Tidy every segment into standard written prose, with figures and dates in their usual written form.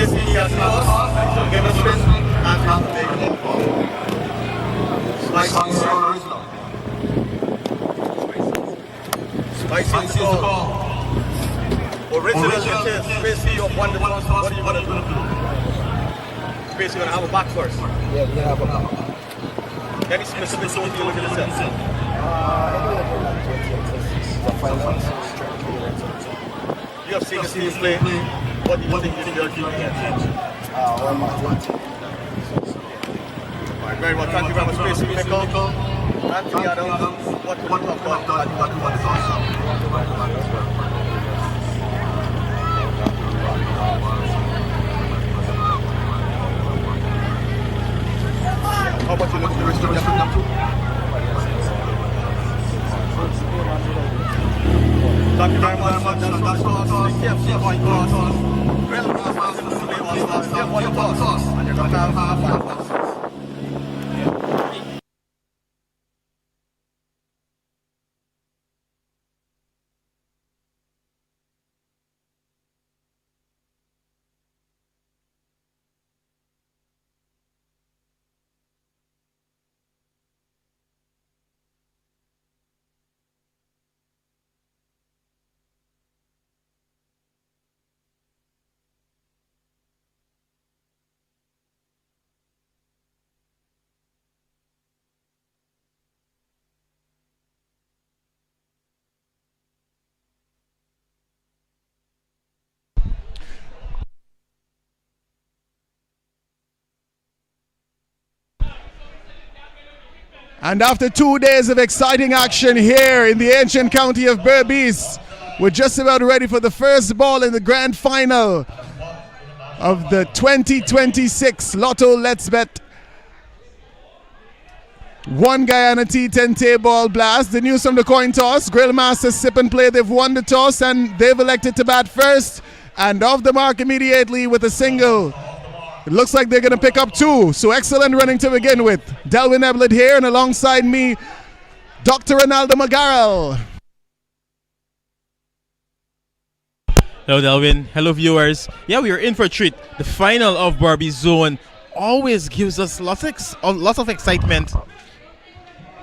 Spacey has lost. Give us space and have the Spicy original. Spicy is the call. Original it is. Spacey, you won the toss. What are you going to do? Spacey, you're going to have a back first. Yeah, we have a back. Any specific zone you look at the set? You have seen this team play. What do you think this year team against? Alright, very well. Thank you very much, Spacey. Nickel. Anthony Adams, what do you talk about? How about you look at the rest of the Thank you very much. That's all. The KFC point toss. Real toss. Today was last year. What your toss? And you're going to have half. And after 2 days of exciting action here in the ancient county of Berbice, we're just about ready for the first ball in the grand final of the 2026 Lotto Let'sBet One Guyana T10 Tapeball Blast. The news from the coin toss: Grillmaster Sip and Play, they've won the toss and they've elected to bat first. And off the mark immediately with a single. It looks like they're going to pick up two. So excellent running to begin with. Delvin Eblett here, and alongside me, Dr. Ronaldo Magarel. Hello, Delvin. Hello, viewers. Yeah, we are in for a treat. The final of Berbice Zone always gives us lots of excitement.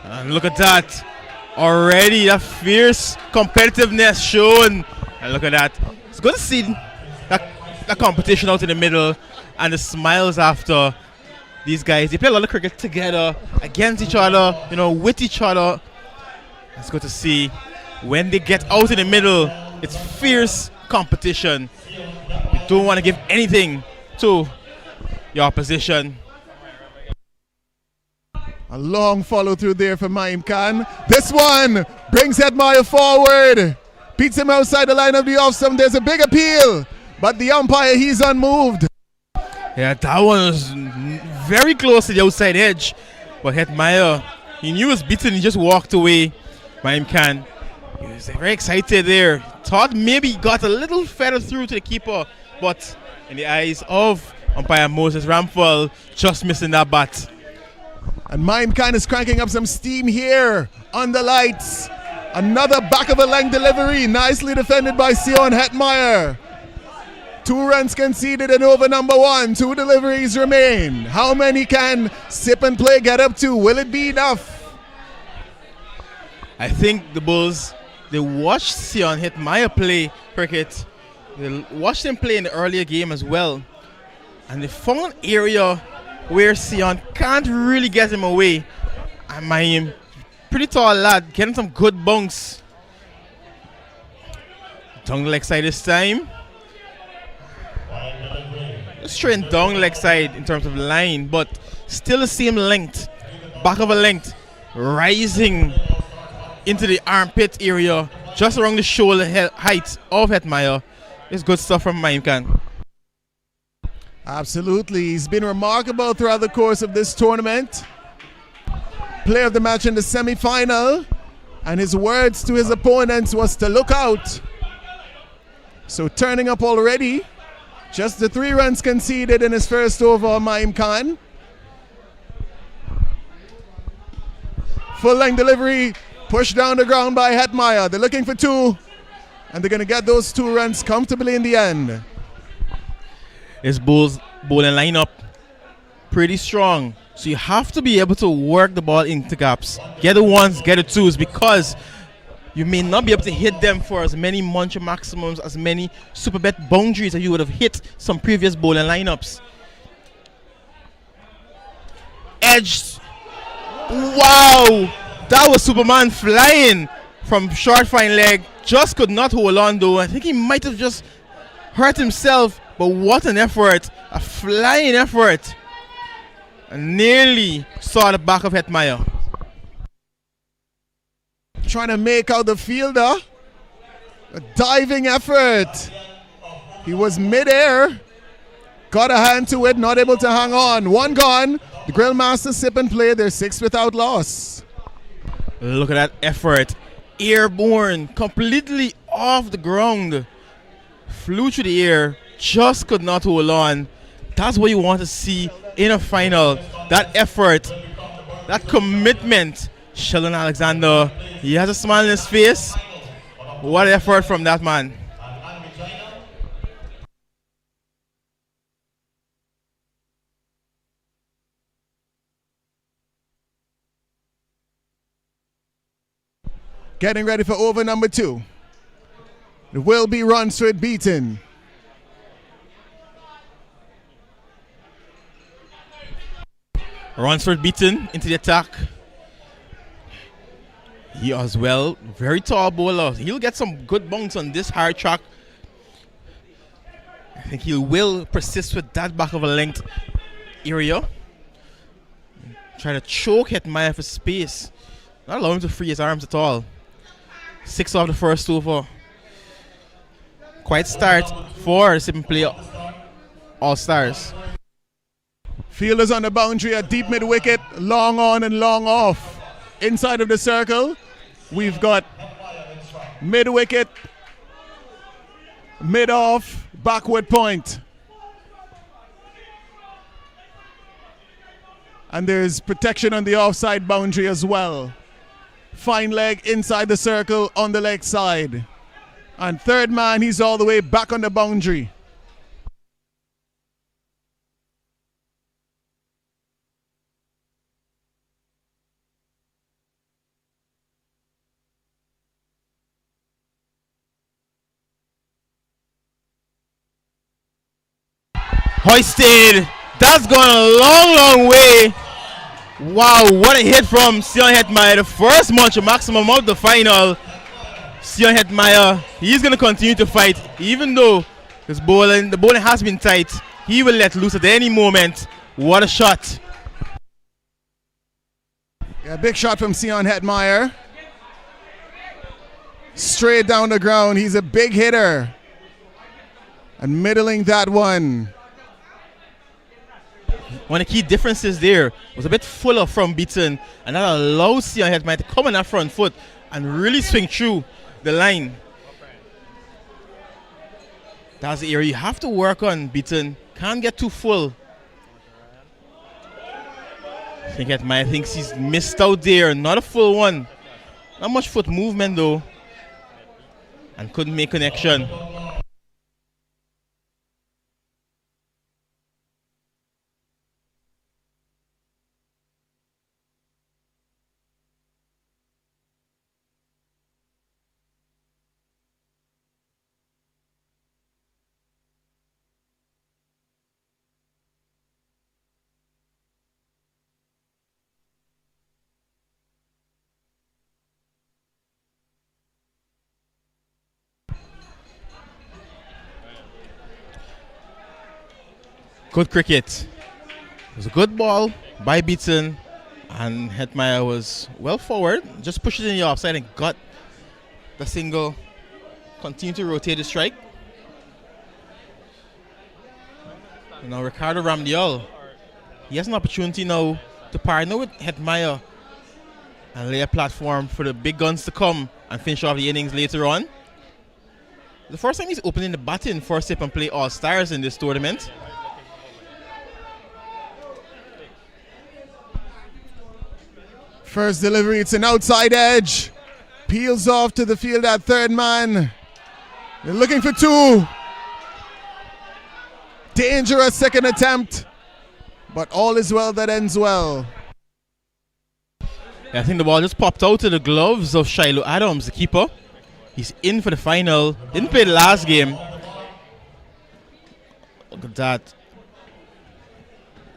And look at that. Already that fierce competitiveness shown. And look at that. It's good to see that competition out in the middle and the smiles after these guys. They play a lot of cricket together, against each other, with each other. It's good to see when they get out in the middle, it's fierce competition. You don't want to give anything to your opposition. A long follow through there for Maim Khan. This one brings Hetmeyer forward. Beats him outside the line of the off stump. There's a big appeal, but the umpire, he's unmoved. Yeah, that one was very close to the outside edge. But Hetmeyer, he knew he was beaten. He just walked away. Maim Khan, he was very excited there. Thought maybe he got a little feather through to the keeper. But in the eyes of umpire Moses Ramphal, just missing that bat. And Maim Khan is cranking up some steam here on the lights. Another back of a length delivery. Nicely defended by Sion Hetmeyer. 2 runs conceded in over number 1. 2 deliveries remain. How many can Sip and Play get up to? Will it be enough? I think the Bulls, they watched Sion Hetmeyer play cricket. They watched him play in the earlier game as well. And they found an area where Sion can't really get him away. And Maim, pretty tall lad, getting some good bunks. Down the leg side this time. Straight down leg side in terms of line, but still the same length, back of a length, rising into the armpit area, just around the shoulder height of Hetmeyer. It's good stuff from Maim Khan. Absolutely, he's been remarkable throughout the course of this tournament. Player of the match in the semi-final, and his words to his opponents was to look out. So turning up already. Just the 3 runs conceded in his first over on Maim Khan. Full length delivery, pushed down the ground by Hetmeyer. They're looking for 2, and they're going to get those 2 runs comfortably in the end. His bowling lineup pretty strong. So you have to be able to work the ball into gaps. Get the ones, get the twos, because you may not be able to hit them for as many muncher maximums, as many super bet boundaries that you would have hit some previous bowling lineups. Edge. Wow! That was Superman flying from short fine leg. Just could not hold on though. I think he might have just hurt himself, but what an effort. A flying effort. And nearly saw the back of Hetmeyer. Trying to make out the fielder. A diving effort. He was midair. Got a hand to it, not able to hang on. One gone. The Grill Master sip and play. They're 6 without loss. Look at that effort. Airborne, completely off the ground. Flew through the air, just could not hold on. That's what you want to see in a final. That effort, that commitment. Sheldon Alexander, he has a smile on his face. What effort from that man. Getting ready for over number 2. It will be Ronsford beaten. Ronsford beaten into the attack. He as well, very tall bowler. He'll get some good bounce on this hard track. I think he will persist with that back of a length area. Try to choke Hetmeyer for space. Not allow him to free his arms at all. 6 off the first over. Quite start for the sip and play All Stars. Fielders on the boundary at deep mid wicket, long on and long off. Inside of the circle, we've got mid wicket, mid off, backward point. And there's protection on the offside boundary as well. Fine leg inside the circle on the leg side. And third man, he's all the way back on the boundary. Hoisted. That's gone a long, long way. Wow, what a hit from Sion Hetmeyer. The first muncher maximum of the final. Sion Hetmeyer, he's going to continue to fight. Even though the bowling has been tight, he will let loose at any moment. What a shot. Yeah, big shot from Sion Hetmeyer. Straight down the ground. He's a big hitter. And middling that one. One of the key differences there was a bit fuller from beaten, and that allows Sion Hetmeyer to come on that front foot and really swing through the line. That's the area you have to work on, beaten. Can't get too full. I think Hetmeyer thinks he's missed out there. Not a full one. Not much foot movement though. And couldn't make connection. Good cricket. It was a good ball by Beaton, and Hetmeyer was well forward, just pushed it in the offside and got the single. Continue to rotate the strike. And now Ricardo Ramdial, he has an opportunity now to partner with Hetmeyer and lay a platform for the big guns to come and finish off the innings later on. The first time he's opening the batting for Sip and Play All Stars in this tournament. First delivery, it's an outside edge. Peels off to the field at third man. They're looking for 2. Dangerous second attempt, but all is well that ends well. I think the ball just popped out of the gloves of Shiloh Adams, the keeper. He's in for the final. Didn't play the last game. Look at that.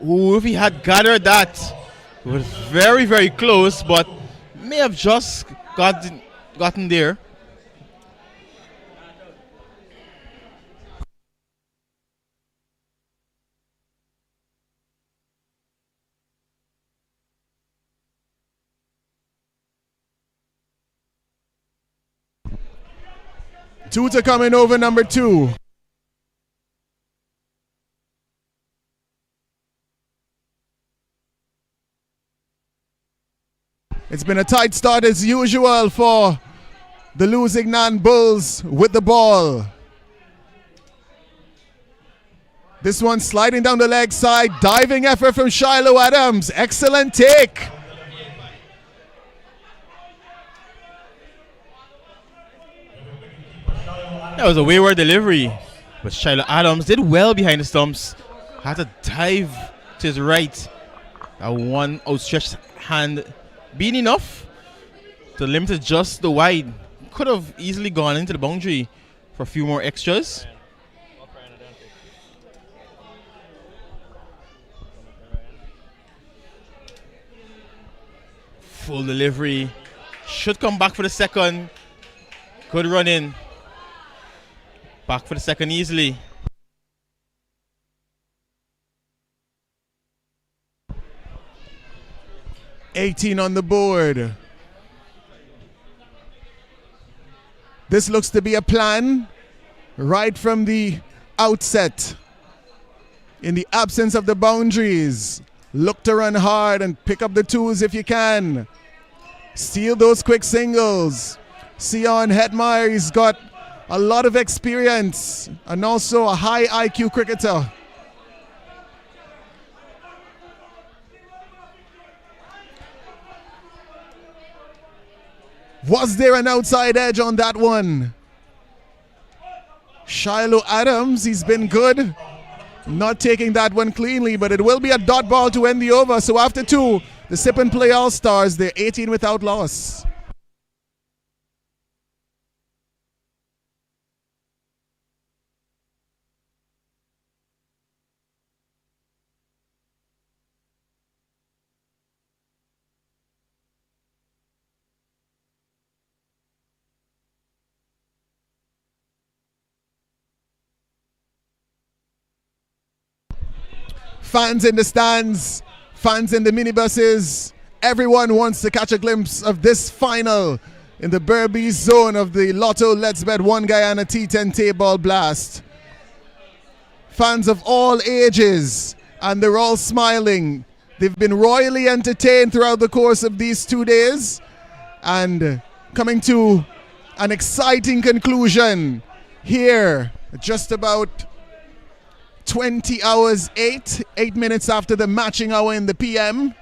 Ooh, if he had gathered that, it was very, very close, but may have just gotten there. Tuta coming over number 2. It's been a tight start as usual for the Lusignan Bulls with the ball. This one sliding down the leg side. Diving effort from Shiloh Adams. Excellent take. That was a wayward delivery, but Shiloh Adams did well behind the stumps. Had to dive to his right. That one outstretched hand being enough to limit it just the wide. Could have easily gone into the boundary for a few more extras. Full delivery. Should come back for the second. Good run in. Back for the second easily. $18 on the board. This looks to be a plan right from the outset. In the absence of the boundaries, look to run hard and pick up the twos if you can. Steal those quick singles. Sion Hetmeyer, he's got a lot of experience and also a high IQ cricketer. Was there an outside edge on that one? Shiloh Adams, he's been good. Not taking that one cleanly, but it will be a dot ball to end the over. So after 2, the Sip and Play All-Stars, they're 18 without loss. Fans in the stands, fans in the minibuses, everyone wants to catch a glimpse of this final in the Berbice zone of the Lotto Let's Bet 1 Guyana T10 Tapeball Blast. Fans of all ages, and they're all smiling. They've been royally entertained throughout the course of these 2 days, and coming to an exciting conclusion here, just about 20 hours, 8 minutes after the matching hour in the PM.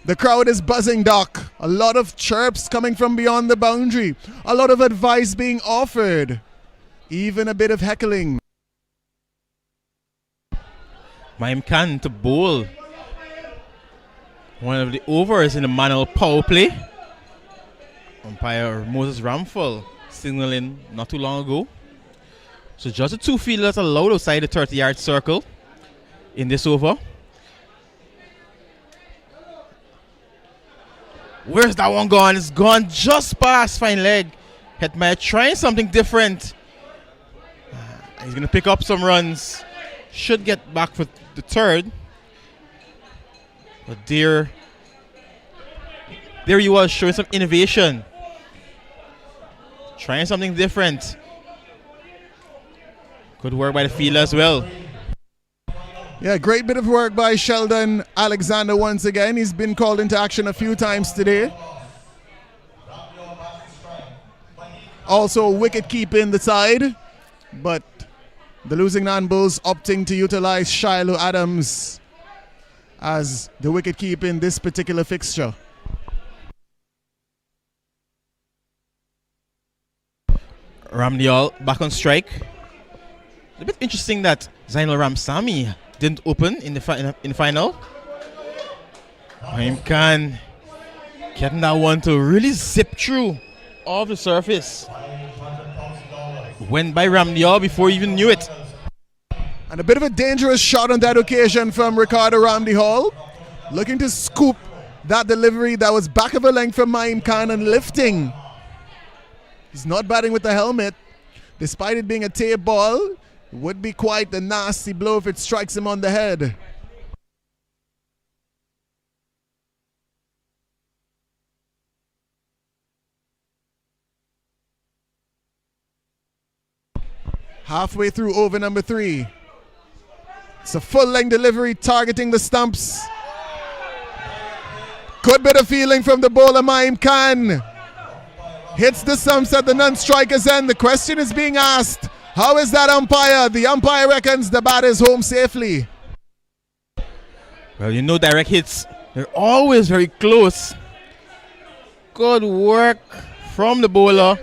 The crowd is buzzing, Doc. A lot of chirps coming from beyond the boundary. A lot of advice being offered. Even a bit of heckling. Maim Khan to bowl. One of the overs in the manual power play. Umpire Moses Ramphal signaling not too long ago. So just the 2 fielders allowed outside the 30-yard circle in this over. Where's that one gone? It's gone just past fine leg. Hetmeyer trying something different. He's going to pick up some runs. Should get back for the third. But there he was, showing some innovation. Trying something different. Good work by the fielder as well. Yeah, great bit of work by Sheldon Alexander once again. He's been called into action a few times today. Also wicket keeping the side, but the Lusignan Bulls opting to utilize Shiloh Adams as the wicket keep in this particular fixture. Ramdial back on strike. a bit interesting that Zainal Ramsami didn't open in the final. Naim Khan getting that one to really zip through off the surface. Went by Ramdial before he even knew it. And a bit of a dangerous shot on that occasion from Ricardo Ramdi Hall. Looking to scoop that delivery that was back of a length from Naim Khan and lifting. He's not batting with the helmet. Despite it being a tape ball, it would be quite a nasty blow if it strikes him on the head. Halfway through over number 3. It's a full-length delivery targeting the stumps. Good bit of feeling from the bowler Naim Khan. Hits the stumps at the non-striker's end. The question is being asked, how is that umpire? The umpire reckons the bat is home safely. Well, you know direct hits, they're always very close. Good work from the bowler.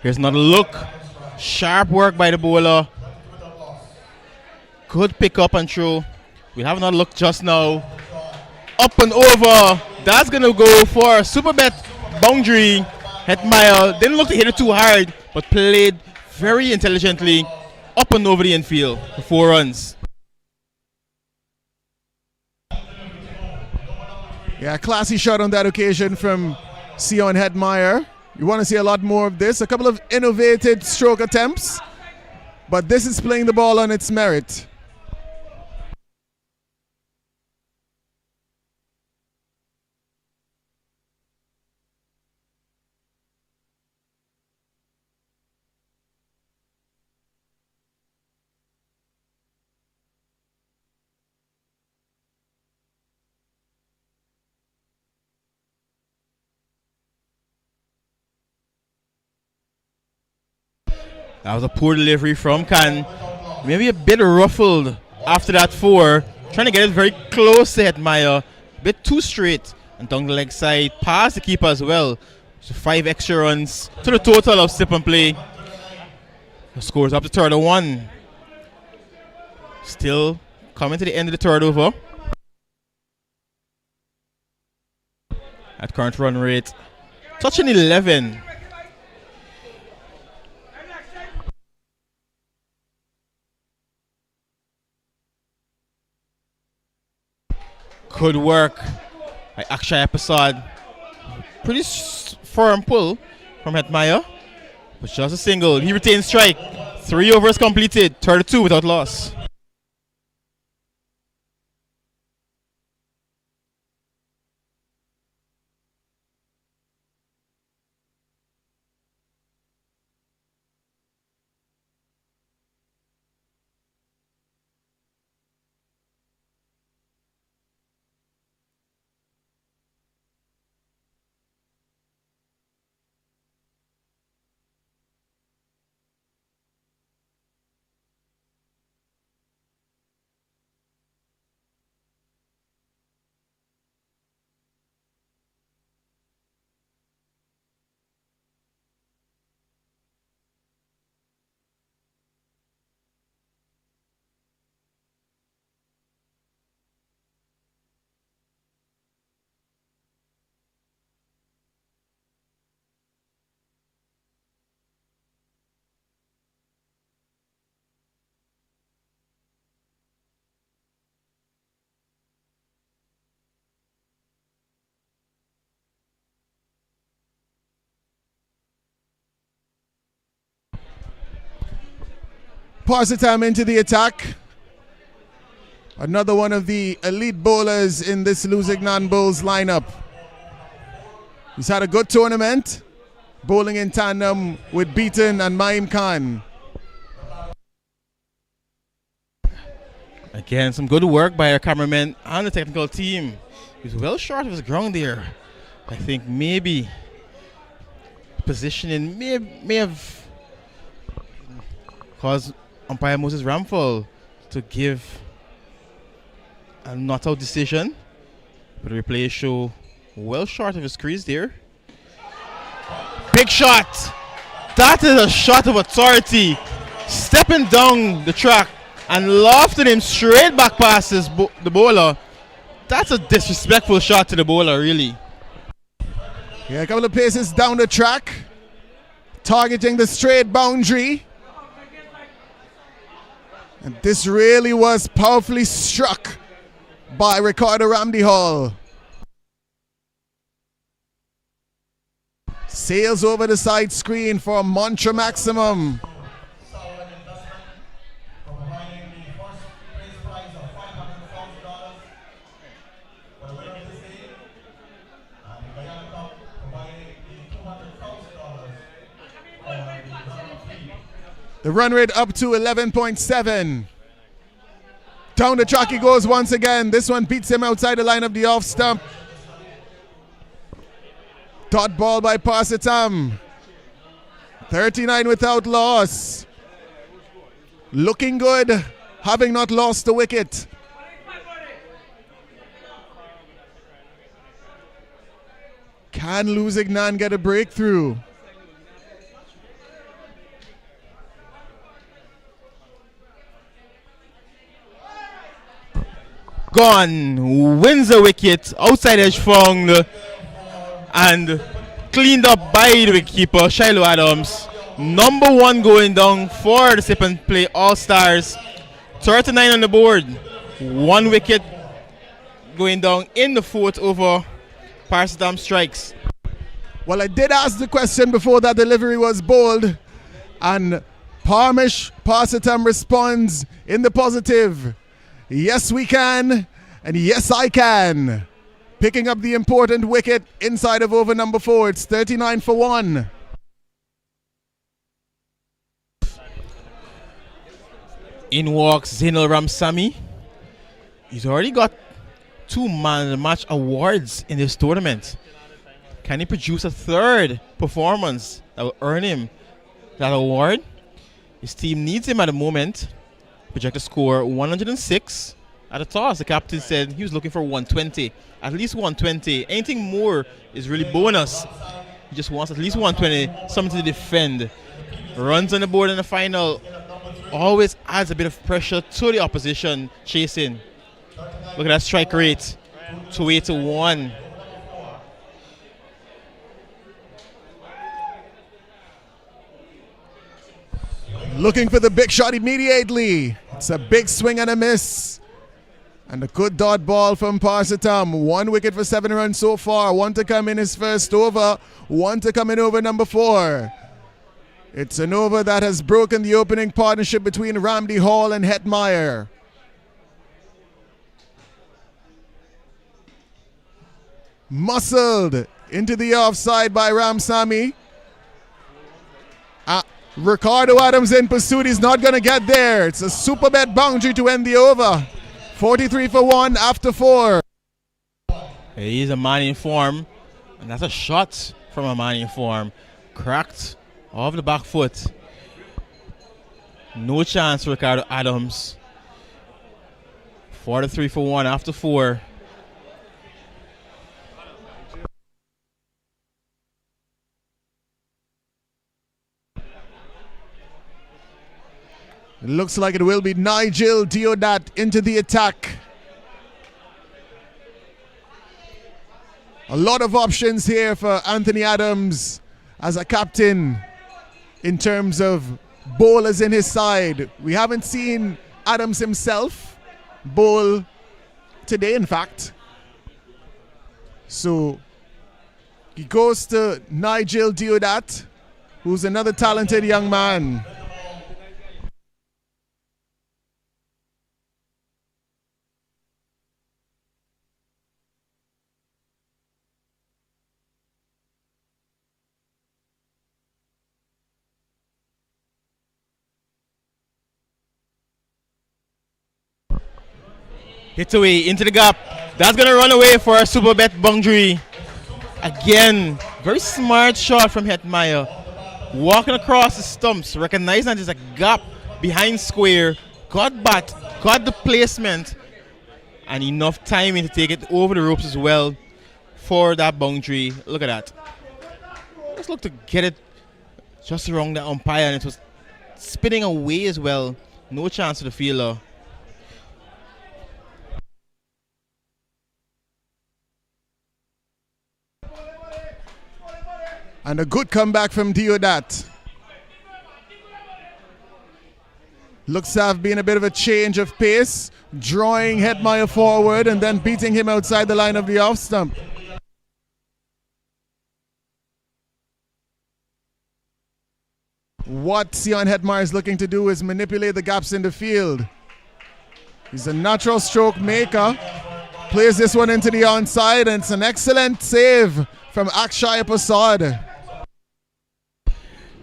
Here's another look. Sharp work by the bowler. Good pick up and throw. We have another look just now. Up and over. That's going to go for a super bet boundary. Hetmeyer didn't look to hit it too hard, but played very intelligently up and over the infield for 4 runs. Yeah, classy shot on that occasion from Sion Hetmeyer. You want to see a lot more of this. A couple of innovative stroke attempts, but this is playing the ball on its merit. That was a poor delivery from Khan. Maybe a bit ruffled after that 4. Trying to get it very close to Hetmeyer. A bit too straight. And down the leg side, past the keeper as well. So 5 extra runs to the total of sip and play. The score's up to 3-1. Still coming to the end of the third over. At current run rate, touching 11. Good work by Akshay Prasad. Pretty firm pull from Hetmeyer, but just a single. He retains strike. 3 overs completed, 32 without loss. Parsitam into the attack. Another one of the elite bowlers in this Luzignan Bulls lineup. He's had a good tournament, bowling in tandem with Beaton and Naim Khan. Again, some good work by our cameraman and the technical team. He was well short of his ground there. I think maybe positioning may have caused umpire Moses Ramphal to give a not out decision. But the replay show well short of his crease there. Big shot. That is a shot of authority. Stepping down the track and lofting him straight back past the bowler. That's a disrespectful shot to the bowler, really. Yeah, a couple of paces down the track, targeting the straight boundary. And this really was powerfully struck by Ricardo Ramdi Hall. Sails over the side screen for Mantra Maximum. The run rate up to 11.7. Down the track he goes once again. This one beats him outside the line of the off stump. Dot ball by Parsitam. 39 without loss. Looking good, having not lost the wicket. Can Luzignan get a breakthrough? Gone, wins the wicket, outside edge found and cleaned up by the wicketkeeper, Shiloh Adams. Number 1 going down for the Sip and Play All-Stars. 39 on the board, 1 wicket going down in the 4th over. Parsitam strikes. Well, I did ask the question before that delivery was bowled, and Parmish Parsitam responds in the positive. Yes, we can, and yes, I can. Picking up the important wicket inside of over number 4. It's 39 for 1. In walks Zainul Ramsamy. He's already got 2 man of the match awards in this tournament. Can he produce a 3rd performance that will earn him that award? His team needs him at the moment. Projected score 106 at the toss. The captain said he was looking for 120, at least 120. Anything more is really bonus. He just wants at least 120, something to defend. Runs on the board in the final always adds a bit of pressure to the opposition chasing. Look at that strike rate, 2-8 to 1. Looking for the big shot immediately. It's a big swing and a miss. And a good dot ball from Parsitam. 1 wicket for 7 runs so far. 1 to come in his first over. 1 to come in over number 4. It's an over that has broken the opening partnership between Ramdi Hall and Hetmeyer. Muscled into the offside by Ramsamy. Ricardo Adams in pursuit. He's not going to get there. It's a super bet boundary to end the over. 43 for 1 after 4. He's a man in form, and that's a shot from a man in form. Cracked off the back foot. No chance for Ricardo Adams. 43 for 1 after 4. It looks like it will be Nigel Deodat into the attack. A lot of options here for Anthony Adams as a captain in terms of bowlers in his side. We haven't seen Adams himself bowl today, in fact. So he goes to Nigel Deodat, who's another talented young man. Hits away into the gap. That's going to run away for a super bet boundary. Again, very smart shot from Hetmeyer. Walking across the stumps, recognizing that there's a gap behind square. Got bat, got the placement, and enough timing to take it over the ropes as well for that boundary. Look at that. Just look to get it just around the umpire, and it was spinning away as well. No chance for the fielder. And a good comeback from Deodat. Looks to have been a bit of a change of pace, drawing Hetmeyer forward and then beating him outside the line of the off stump. What Sion Hetmeyer is looking to do is manipulate the gaps in the field. He's a natural stroke maker. Plays this one into the onside, and it's an excellent save from Akshay Prasad.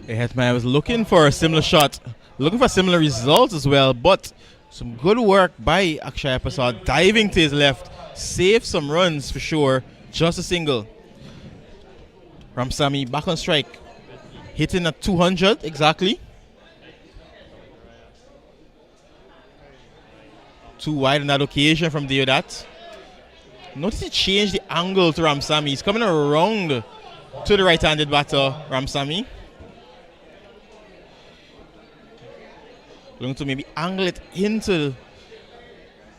Hetmeyer was looking for a similar shot, looking for similar results as well, but some good work by Akshay Prasad, diving to his left, saved some runs for sure, just a single. Ramsamy back on strike, hitting at 200 exactly. Too wide on that occasion from Deodat. Notice he changed the angle to Ramsamy. He's coming around to the right-handed batter, Ramsamy. Looking to maybe angle it into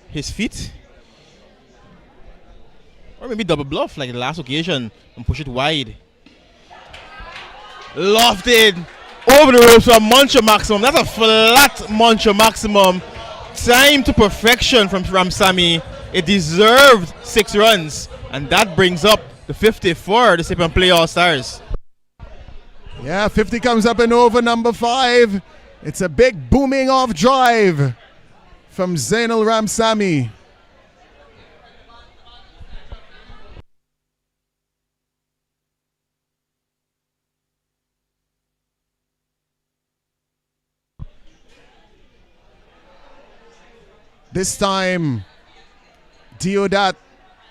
his feet. Or maybe double bluff like the last occasion and push it wide. Lofted over the ropes for a Muncher maximum. That's a flat Muncher maximum. Time to perfection from Ramsamy. It deserved 6 runs, and that brings up the 50 for the Sip and Play All-Stars. Yeah, 50 comes up in over number 5. It's a big booming off drive from Zainul Ramsamy. This time, Deodat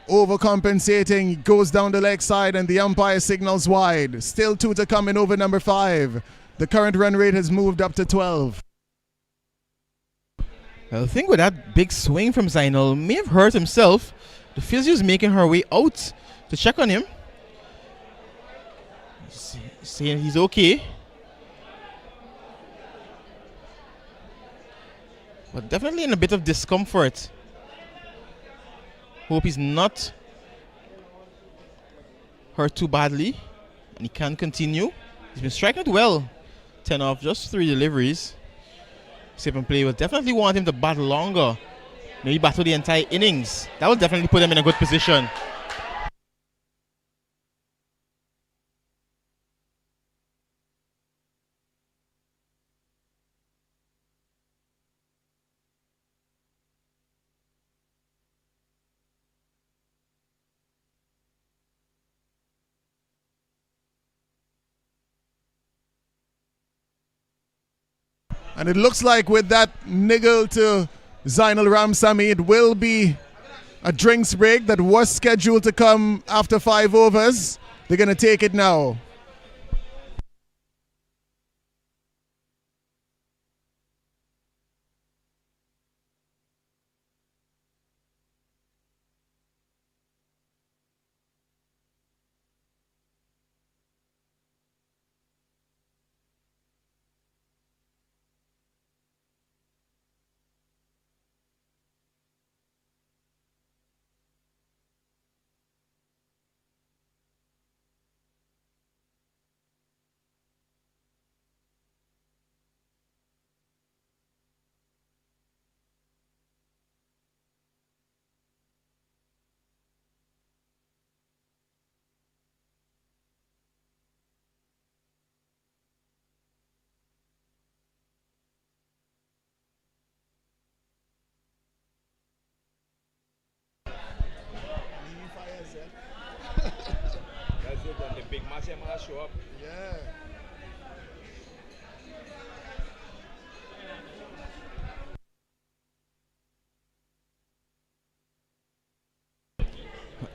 overcompensating, goes down the leg side, and the umpire signals wide. Still 2 to come in over number 5. The current run rate has moved up to 12. I think with that big swing from Zainul, may have hurt himself. The physio is making her way out to check on him, saying he's okay. But definitely in a bit of discomfort. Hope he's not hurt too badly and he can continue. He's been striking it well. 10 off, just 3 deliveries. Sip and Play will definitely want him to bat longer. Maybe battle the entire innings. That will definitely put him in a good position. And it looks like with that niggle to Zainul Ramsamy, it will be a drinks break that was scheduled to come after 5 overs. They're going to take it now.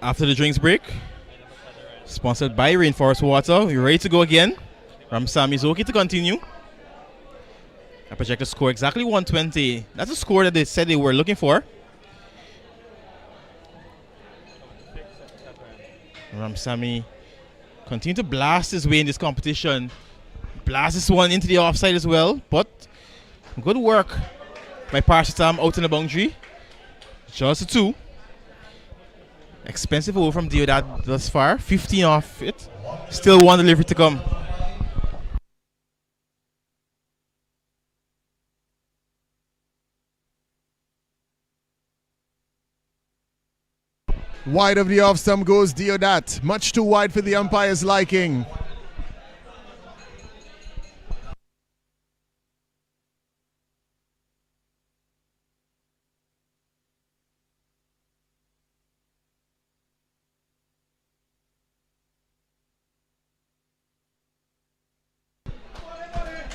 After the drinks break, sponsored by Rainforest Water, we're ready to go again. Ramsamy is okay to continue. I project a score exactly 120. That's a score that they said they were looking for. Ramsamy continue to blast his way in this competition. Blast this one into the offside as well, but good work by Parshatam out in the boundary. Just a 2. Expensive over from Deodat thus far. 15 off it. Still one delivery to come. Wide of the off stump goes Deodat. Much too wide for the umpire's liking.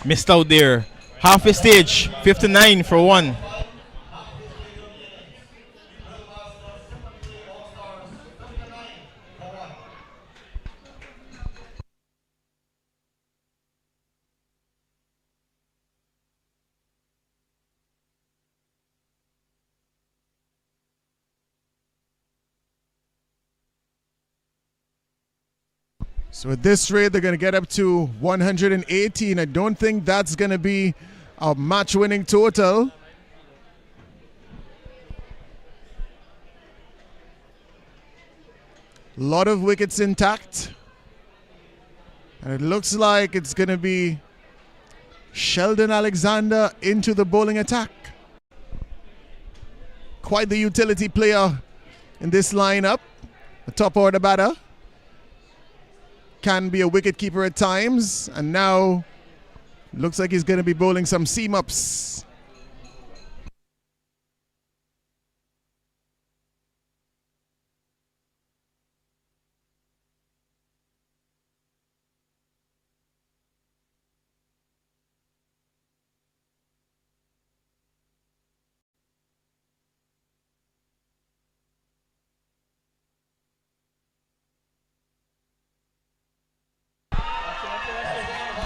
Missed out there. Half a stage. 59 for 1. So at this rate, they're going to get up to 118. I don't think that's going to be a match-winning total. Lot of wickets intact. And it looks like it's going to be Sheldon Alexander into the bowling attack. Quite the utility player in this lineup. The top order batter. Can be a wicket keeper at times, and now looks like he's going to be bowling some seam-ups.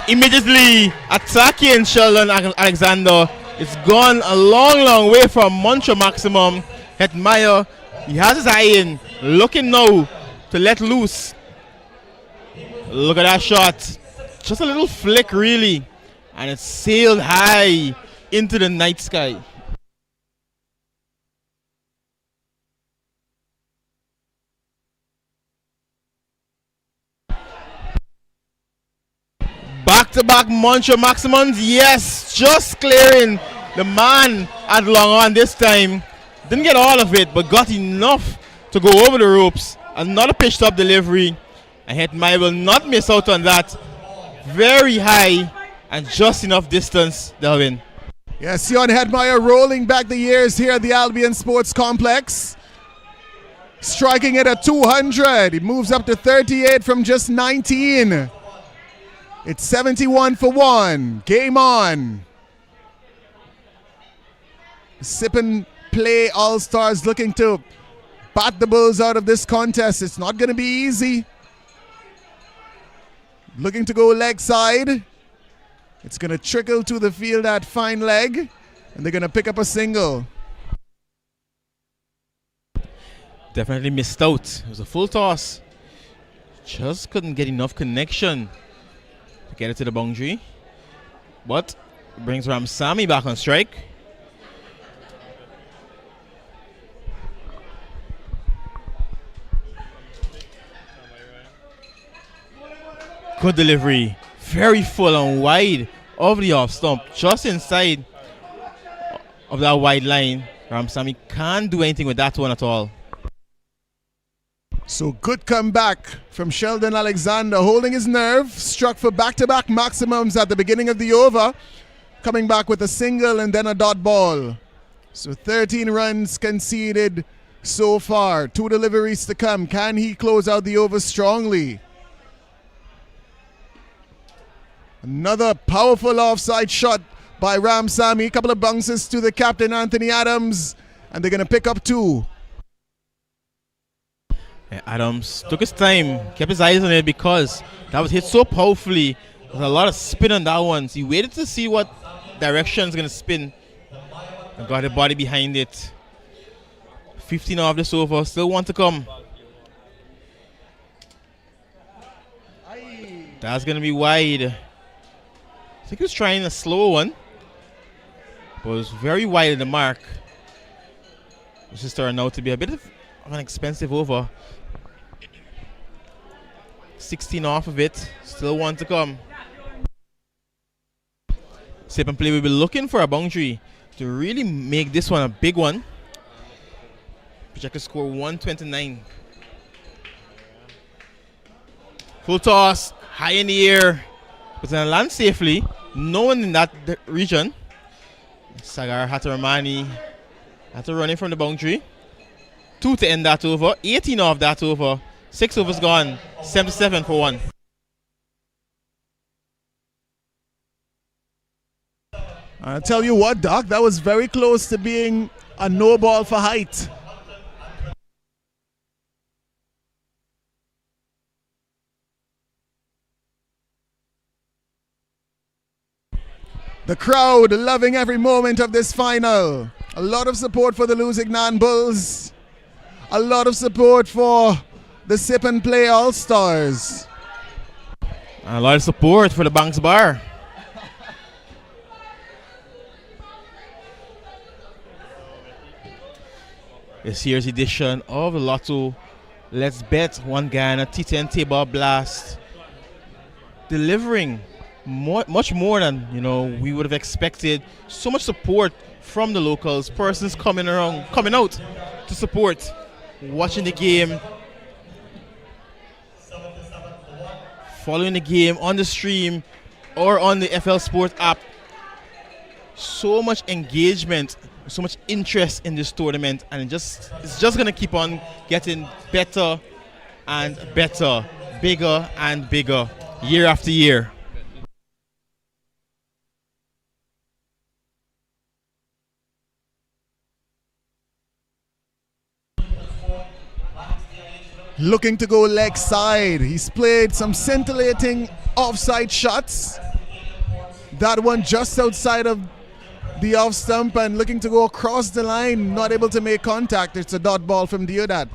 Immediately attacking Sheldon Alexander. It's gone a long way from Moncho Maximum. Hetmeyer, he has his eye in, looking now to let loose. Look at that shot. Just a little flick really, and it sailed high into the night sky. Back-to-back Moncho Maximums, yes, just clearing the man at long on this time. Didn't get all of it, but got enough to go over the ropes. Another pitched up delivery, and Hetmeyer will not miss out on that. Very high and just enough distance, Delvin. Yes, Sion Hetmeyer rolling back the years here at the Albion Sports Complex. Striking it at 200. He moves up to 38 from just 19. It's 71 for 1. Game on. Sip and play All-Stars looking to bat the Bulls out of this contest. It's not going to be easy. Looking to go leg side. It's going to trickle to the field at fine leg. And they're going to pick up a single. Definitely missed out. It was a full toss. Just couldn't get enough connection to get it to the boundary. But brings Ramsamy back on strike. Good delivery. Very full and wide over the off stump. Just inside of that wide line. Ramsamy can't do anything with that one at all. So good comeback from Sheldon Alexander, holding his nerve, struck for back-to-back maximums at the beginning of the over, coming back with a single and then a dot ball. So 13 runs conceded so far, 2 deliveries to come. Can he close out the over strongly? Another powerful offside shot by Ramsamy, a couple of bounces to the captain Anthony Adams, and they're going to pick up 2. Adams took his time, kept his eyes on it because that was hit so powerfully. There's a lot of spin on that one. So he waited to see what direction it's going to spin and got the body behind it. 15 off this over, still one to come. That's going to be wide. I think he was trying a slow one, but it was very wide of the mark. This is turning out to be a bit of an expensive over. 16 off of it. Still one to come. Sip and Play will be looking for a boundary to really make this one a big one. Projected score 129. Full toss, high in the air, but then land safely. No one in that region. Sagar Hataramani had to run in from the boundary. 2 to end that over. 18 off that over. 6 overs gone. 77 for 1. I'll tell you what, Doc, that was very close to being a no ball for height. The crowd loving every moment of this final. A lot of support for the Lusignan Bulls. A lot of support for the Sip and Play All-Stars. A lot of support for the Banks Bar. This year's edition of the Lotto Let's Bet One Guyana T10 Tapeball Blast, delivering much more than we would have expected. So much support from the locals, persons coming out to support, watching the game, following the game on the stream or on the FL Sport app. So much engagement, so much interest in this tournament, and it's just gonna keep on getting better and better, bigger and bigger, year after year. Looking to go leg side. He's played some scintillating offside shots. That one just outside of the off stump and looking to go across the line, not able to make contact. It's a dot ball from Deodat.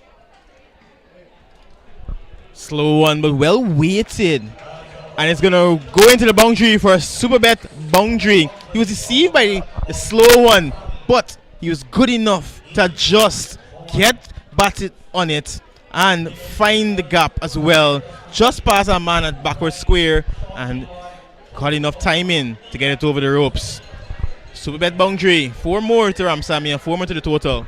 Slow one, but well weighted. And it's going to go into the boundary for a super bet boundary. He was deceived by the slow one, but he was good enough to just get batted on it and find the gap as well. Just past a man at backward square and got enough time in to get it over the ropes. Super bet boundary. 4 more to Ramsamy and 4 more to the total.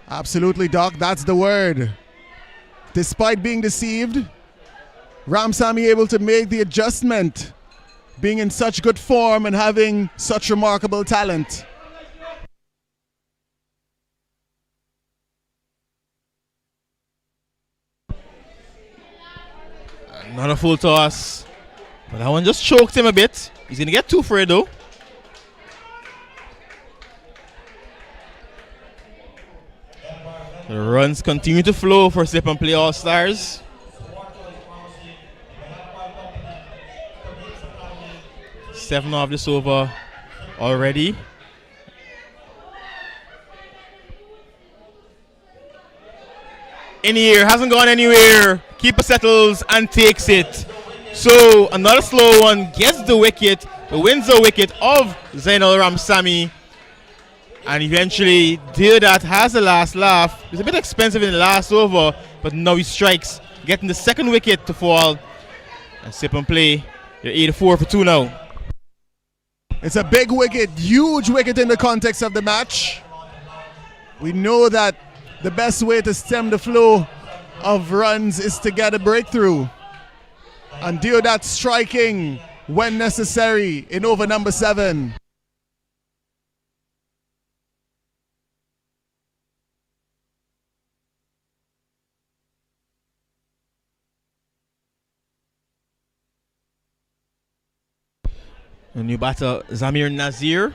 Absolutely, Doc. That's the word. Despite being deceived, Ramsamy able to make the adjustment, being in such good form and having such remarkable talent. Not a full toss, but that one just choked him a bit. He's going to get 2 for it though. The runs continue to flow for Sip and Play All-Stars. Seven off this over already. In here, hasn't gone anywhere. Keeper settles and takes it. So another slow one gets the wicket, wins the wicket of Zainal Ramsamy. And eventually Deodat has the last laugh. It's a bit expensive in the last over, but now he strikes, getting the second wicket to fall. And Sip and Play, they're 84 for 2 now. It's a big wicket, huge wicket in the context of the match. We know that the best way to stem the flow of runs is to get a breakthrough. And Deodat striking when necessary in over number 7. A new batter, Zamir Nazir.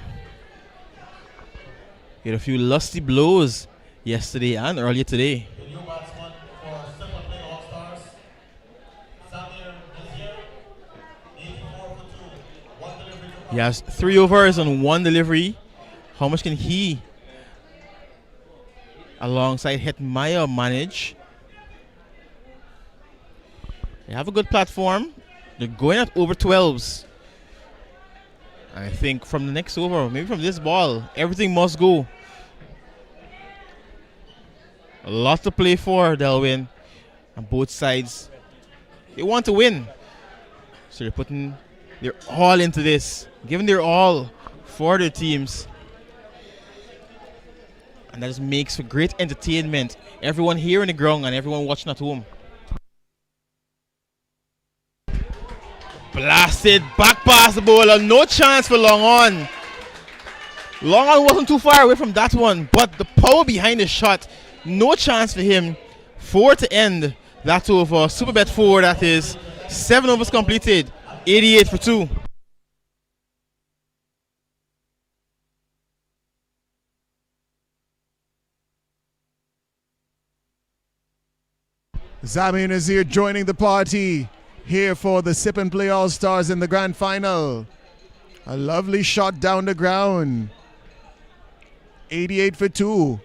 He had a few lusty blows yesterday and earlier today. The new batsman for Sip and Play All-Stars, Zamir Nazir, 84 for 2. 1 delivery. He has 3 overs and 1 delivery. How much can he, alongside Hetmaya, manage? They have a good platform. They're going at over 12s. I think from the next over, maybe from this ball, everything must go. A lot to play for, Delwyn, on both sides. They want to win. So they're putting their all into this, giving their all for their teams. And that just makes for great entertainment. Everyone here in the ground and everyone watching at home. Blasted back pass the bowler. No chance for Long On. Long On wasn't too far away from that one, but the power behind the shot, no chance for him. 4 to end that over. Superbet 4, that is. 7 overs completed. 88 for 2. Zamir Nazir joining the party here for the Sip and Play All-Stars in the grand final. A lovely shot down the ground. 88 for 2.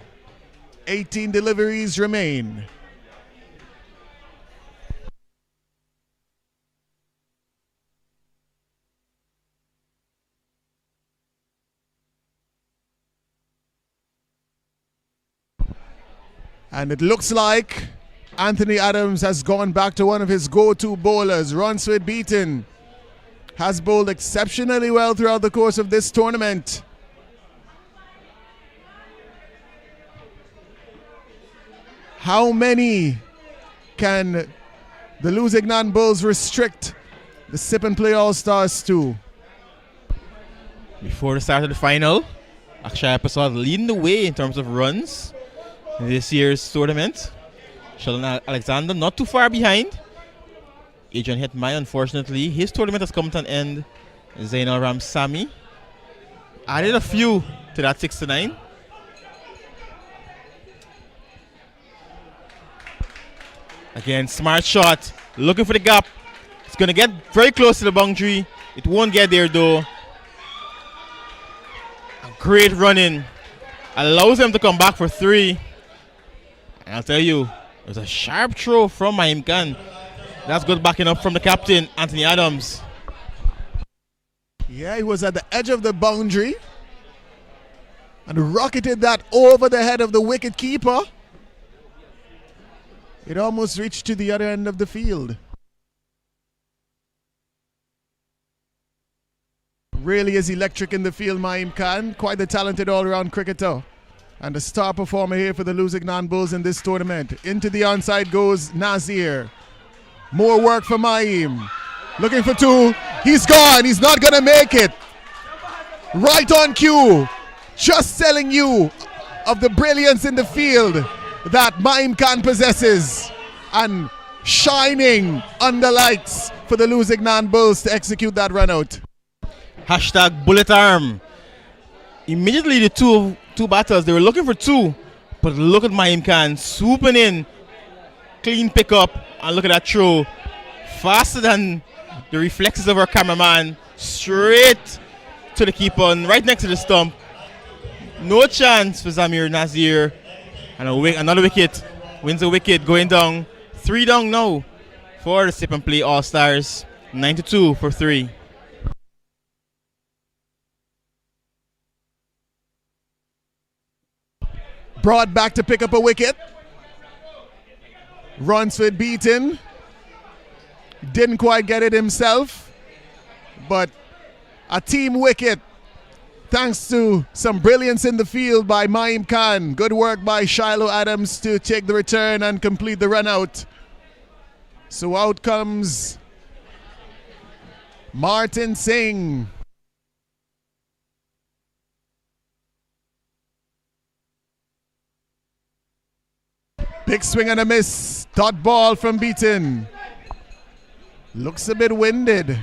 18 deliveries remain. And it looks like Anthony Adams has gone back to one of his go-to bowlers. Ronsford Beaton has bowled exceptionally well throughout the course of this tournament. How many can the Lusignan Bulls restrict the Sip and Play All-Stars to? Before the start of the final, Akshay Prasad leading the way in terms of runs in this year's tournament. Sheldon Alexander not too far behind. Adrian Hetmai, unfortunately, his tournament has come to an end. Zainal Ramsamy added a few to that 6 to 9. Again, smart shot, looking for the gap. It's going to get very close to the boundary. It won't get there though. A great running. Allows them to come back for 3. And I'll tell you, it was a sharp throw from Mahim Khan. That's good backing up from the captain, Anthony Adams. Yeah, he was at the edge of the boundary and rocketed that over the head of the wicket keeper. It almost reached to the other end of the field. Really is electric in the field, Mahim Khan. Quite the talented all-around cricketer. And a star performer here for the Lusignan Bulls in this tournament. Into the onside goes Nazir. More work for Mahim. Looking for 2. He's gone. He's not going to make it. Right on cue. Just telling you of the brilliance in the field that Mahim Khan possesses. And shining under lights for the Lusignan Bulls to execute that run out. Hashtag bullet arm. Immediately the two batters, they were looking for 2, but look at Mahim Khan swooping in, clean pickup, and look at that throw, faster than the reflexes of our cameraman, straight to the keeper and right next to the stump. No chance for Zamir Nazir, and another wicket, wins a wicket, going down, 3 down now for the Sip and Play All-Stars, 92 for 3. Brought back to pick up a wicket. Ronsford Beaton. Didn't quite get it himself, but a team wicket thanks to some brilliance in the field by Mahim Khan. Good work by Shiloh Adams to take the return and complete the run out. So out comes Martin Singh. Big swing and a miss. Dot ball from Beaton. Looks a bit winded.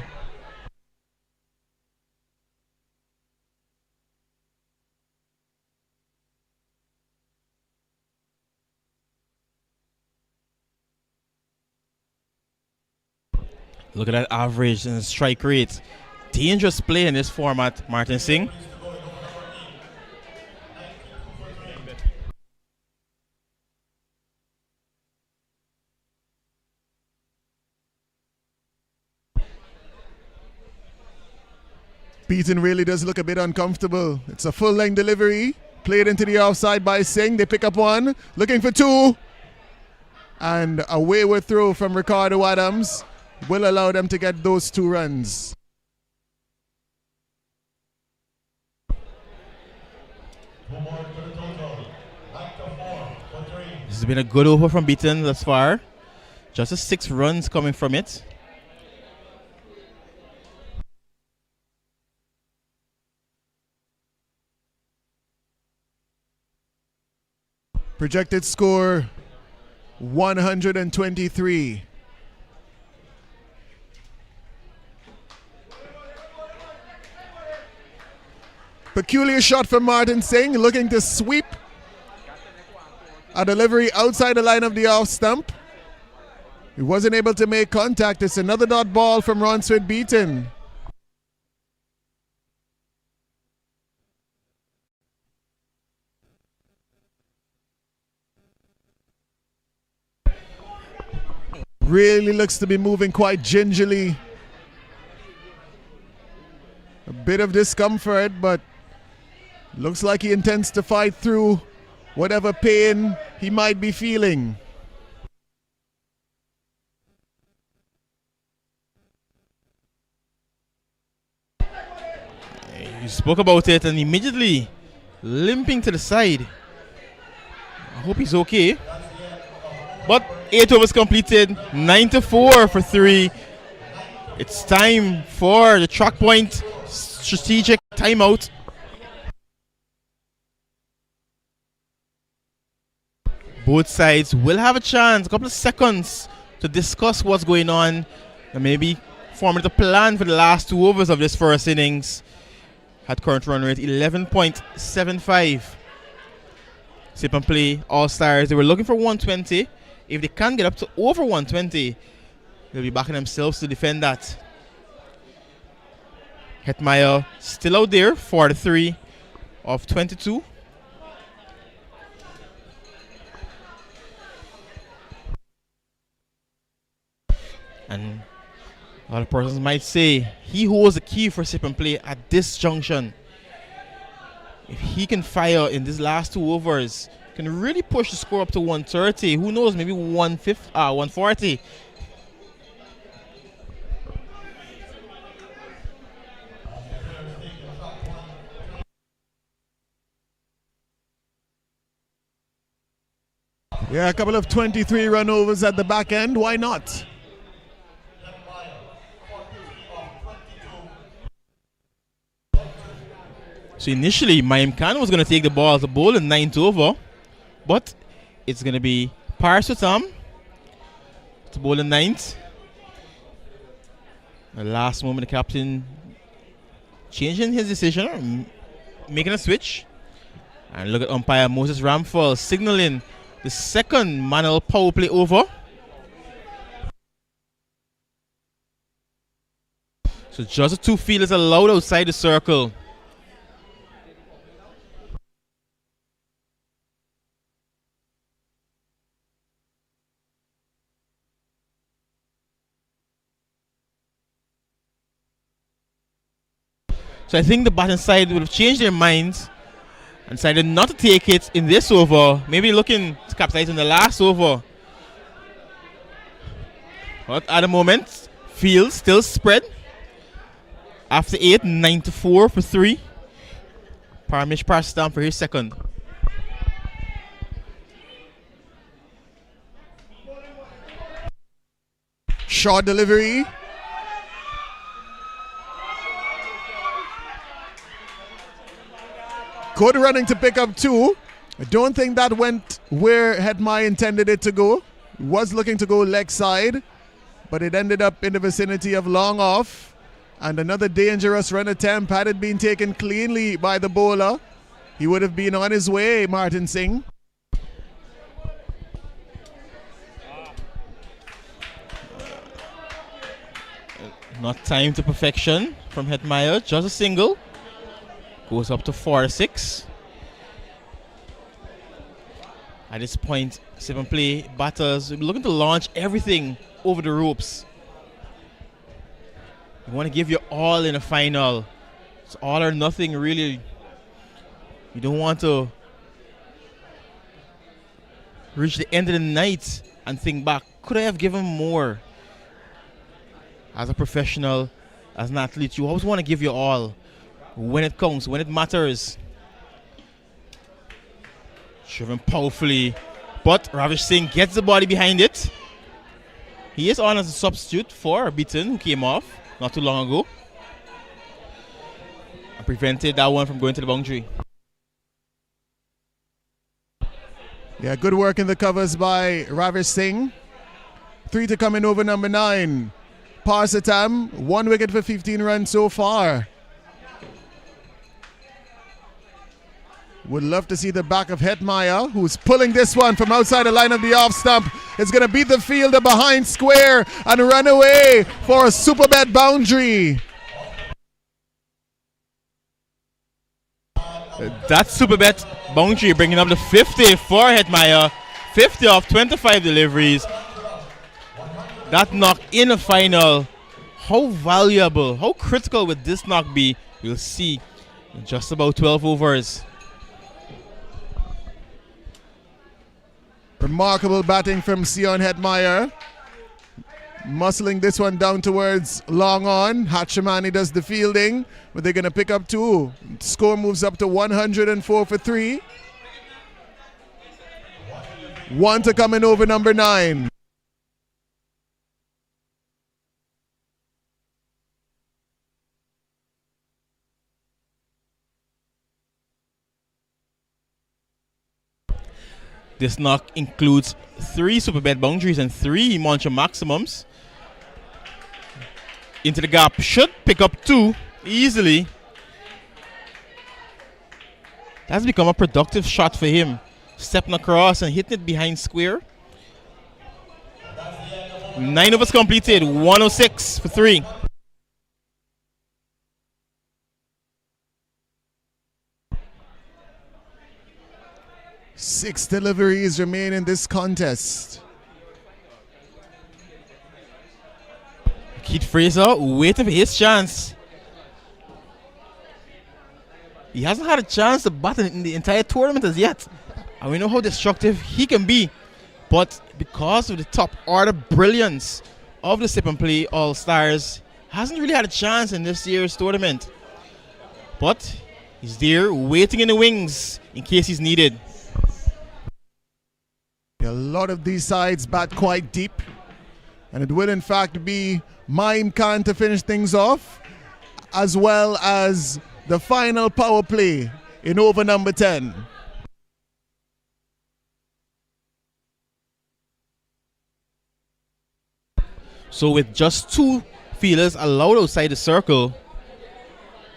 Look at that average and strike rate. Dangerous play in this format, Martin Singh. Beaton really does look a bit uncomfortable. It's a full-length delivery. Played into the offside by Singh. They pick up one. Looking for two. And a wayward throw from Ricardo Adams will allow them to get those 2 runs. This has been a good over from Beaton thus far. Just 6 runs coming from it. Projected score 123. Peculiar shot from Martin Singh, looking to sweep. A delivery outside the line of the off stump. He wasn't able to make contact. It's another dot ball from Ronsford Beaton. Really looks to be moving quite gingerly. A bit of discomfort, but looks like he intends to fight through whatever pain he might be feeling. He spoke about it and immediately limping to the side. I hope he's okay. But 8 overs completed, 9-4 for 3. It's time for the track point strategic timeout. Both sides will have a chance, a couple of seconds to discuss what's going on and maybe formulate a plan for the last 2 overs of this first innings. At current run rate 11.75. Sip and play All Stars. They were looking for 120. If they can get up to over 120, they'll be backing themselves to defend that. Hetmeyer still out there, 43 of 22. And a lot of persons might say he holds the key for sip and play at this junction. If he can fire in these last 2 overs, can really push the score up to 130. Who knows, maybe 140. Yeah, a couple of 23 run overs at the back end. Why not? So initially, Mayim Khan was going to take the ball as a bowl in 9th over, but it's going to be Paris Tom to bowl in 9th. The last moment, the captain changing his decision, making a switch. And look at umpire Moses Ramphal signaling the second manual power play over. So just the 2 fielders allowed outside the circle. So I think the batting side would have changed their minds and decided not to take it in this over. Maybe looking to capitalize in the last over. But at the moment, field still spread. After 8, 9-4 for 3. Parmish passes down for his second. Short delivery. Good running to pick up 2. I don't think that went where Hetmeyer intended it to go. He was looking to go leg side, but it ended up in the vicinity of long off. And another dangerous run attempt. Had it been taken cleanly by the bowler, he would have been on his way, Martin Singh. Not time to perfection from Hetmeyer. Just a single. Goes up to 4-6. At this point, 7 play batters will be looking to launch everything over the ropes. You want to give your all in a final It's all or nothing, really. You don't want to reach the end of the night and think back, could I have given more? As a professional, as an athlete, you always want to give your all when it counts, when it matters. Driven powerfully, but Ravish Singh gets the body behind it. He is on as a substitute for Beaton, who came off not too long ago. And prevented that one from going to the boundary. Yeah, good work in the covers by Ravish Singh. 3 to come in over number 9. Parsatam, 1 wicket for 15 runs so far. Would love to see the back of Hetmeyer, who's pulling this one from outside the line of the off stump. It's going to beat the fielder behind square and run away for a super bet boundary. That super bet boundary bringing up the 50 for Hetmeyer. 50 off 25 deliveries. That knock in the final. How valuable, how critical would this knock be? We'll see in just about 12 overs. Remarkable batting from Sion Hetmeyer. Muscling this one down towards long on. Hatchamani does the fielding, but they're going to pick up 2. Score moves up to 104 for 3. 1 to come in over number 9. This knock includes 3 super bet boundaries and 3 Moncha maximums. Into the gap, should pick up 2 easily. That's become a productive shot for him. Stepping across and hitting it behind square. 9 overs completed, 106 for 3. Six deliveries remain in this contest. Keith Fraser waiting for his chance. He hasn't had a chance to bat in the entire tournament as yet. And we know how destructive he can be. But because of the top order brilliance of the Sip and Play All-Stars, hasn't really had a chance in this year's tournament. But he's there waiting in the wings in case he's needed. A lot of these sides bat quite deep, and it will in fact be Maim Khan to finish things off, as well as the final power play in over number 10. So with just 2 fielders allowed outside the circle,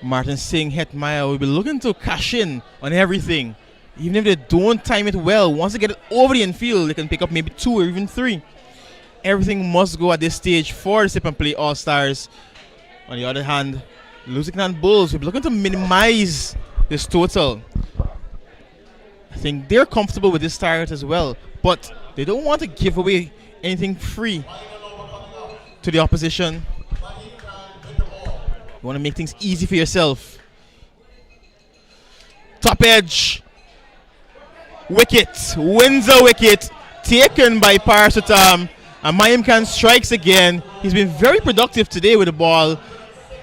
Martin Singh Hetmeyer will be looking to cash in on everything. Even if they don't time it well, once they get it over the infield, they can pick up maybe 2 or even 3. Everything must go at this stage for the Sip and Play All-Stars. On the other hand, Lusignant Bulls will be looking to minimize this total. I think they're comfortable with this target as well, but they don't want to give away anything free to the opposition. You want to make things easy for yourself. Top edge. Wicket, wins a wicket, taken by Parsatam, and Mayim Khan strikes again. He's been very productive today with the ball,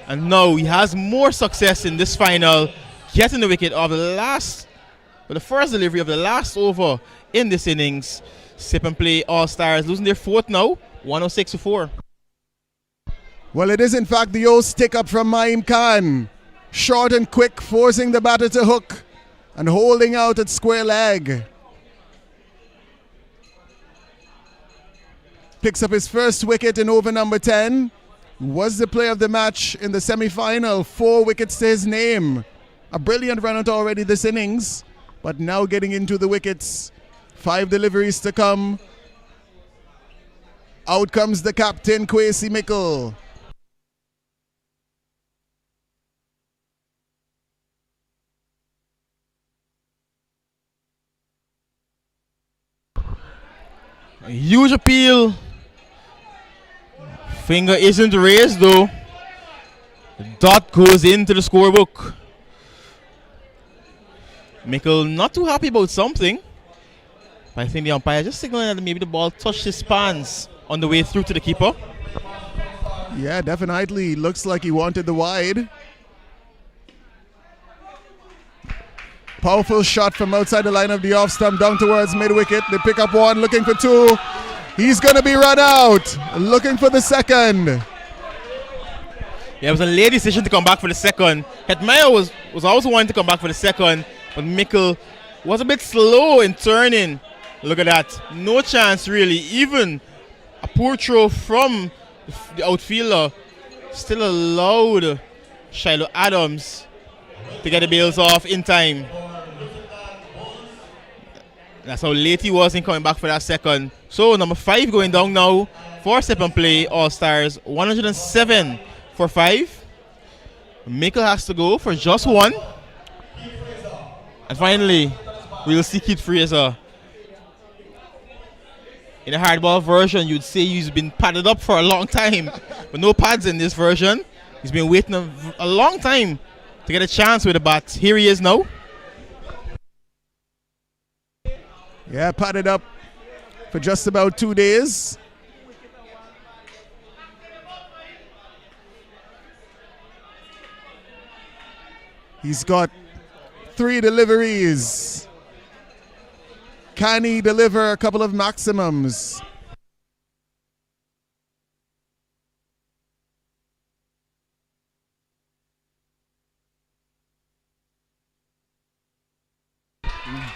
and now he has more success in this final, getting the wicket of the first delivery of the last over in this innings. Sip and Play All-Stars losing their 4th now, 106 to 4. Well, it is in fact the old stick up from Mayim Khan. Short and quick, forcing the batter to hook and holding out at square leg. Picks up his first wicket in over number 10. Was the player of the match in the semi-final. 4 wickets to his name. A brilliant run out already this innings, but now getting into the wickets. 5 deliveries to come. Out comes the captain, Kwesi Mickle. A huge appeal. Finger isn't raised though. Dot goes into the scorebook. Mickle not too happy about something. But I think the umpire just signaling that maybe the ball touched his pants on the way through to the keeper. Yeah, definitely. Looks like he wanted the wide. Powerful shot from outside the line of the off stump down towards mid-wicket. They pick up one, looking for two. He's going to be run out. Looking for the second. Yeah, it was a late decision to come back for the second. Hetmeyer was also wanting to come back for the second, but Mickle was a bit slow in turning. Look at that. No chance, really. Even a poor throw from the outfielder still allowed Shiloh Adams to get the bails off in time. That's how late he was in coming back for that second. So number 5 going down now for Sip and Play All-Stars. 107 for 5. Mickle has to go for just 1. And finally, we'll see Keith Fraser. In a hardball version, you'd say he's been padded up for a long time. But no pads in this version. He's been waiting a long time to get a chance with the bat. Here he is now. Yeah, padded up for just about 2 days. He's got 3 deliveries. Can he deliver a couple of maximums?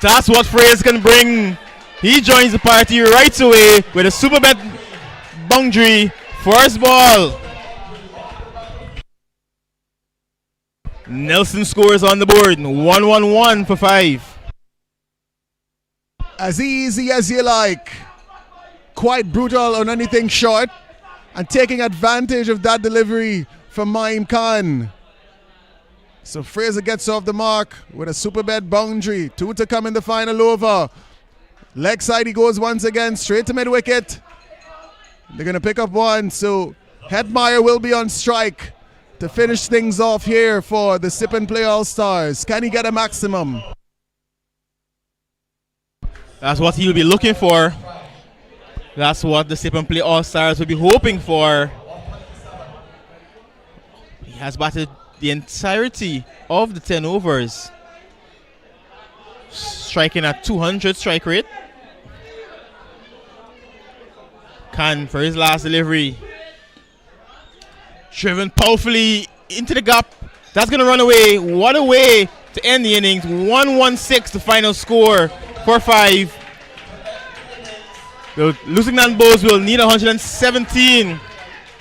That's what Fraser can bring. He joins the party right away with a super bet boundary. First ball. Nelson scores on the board. 1-1-1 for 5. As easy as you like. Quite brutal on anything short. And taking advantage of that delivery from Maim Khan. So Fraser gets off the mark with a super bet boundary. 2 to come in the final over. Leg side he goes once again, straight to mid-wicket. They're going to pick up 1. So Hetmeyer will be on strike to finish things off here for the Sip and Play All-Stars. Can he get a maximum? That's what he'll be looking for. That's what the Sip and Play All-Stars will be hoping for. He has batted the entirety of the 10 overs, striking at 200 strike rate. Khan for his last delivery, driven powerfully into the gap. That's going to run away. What a way to end the innings. 116 the final score for 5. The Lusignan Bulls will need 117.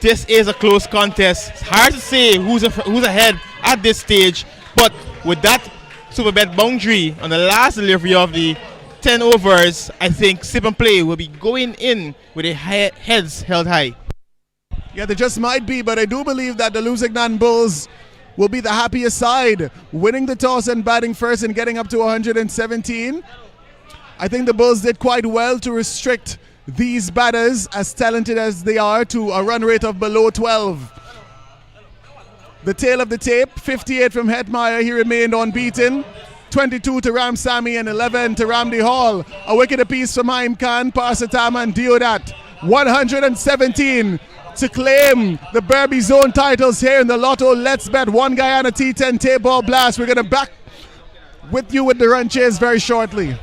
This is a close contest. It's hard to say who's ahead at this stage, but with that super bet boundary on the last delivery of the 10 overs, I think Sip and Play will be going in with their heads held high. Yeah, they just might be, but I do believe that the Lusignan Bulls will be the happiest side, winning the toss and batting first and getting up to 117. I think the Bulls did quite well to restrict these batters, as talented as they are, to a run rate of below 12. The tail of the tape, 58 from Hetmeyer, he remained unbeaten. 22 to Ram Sami and 11 to Ramdi Hall. A wicket apiece from Maim Khan, Parsatama and Deodat. 117 to claim the Berbice zone titles here in the Lotto Let's Bet 1 Guyana T10 Tapeball Blast. We're going to back with you with the run chase very shortly.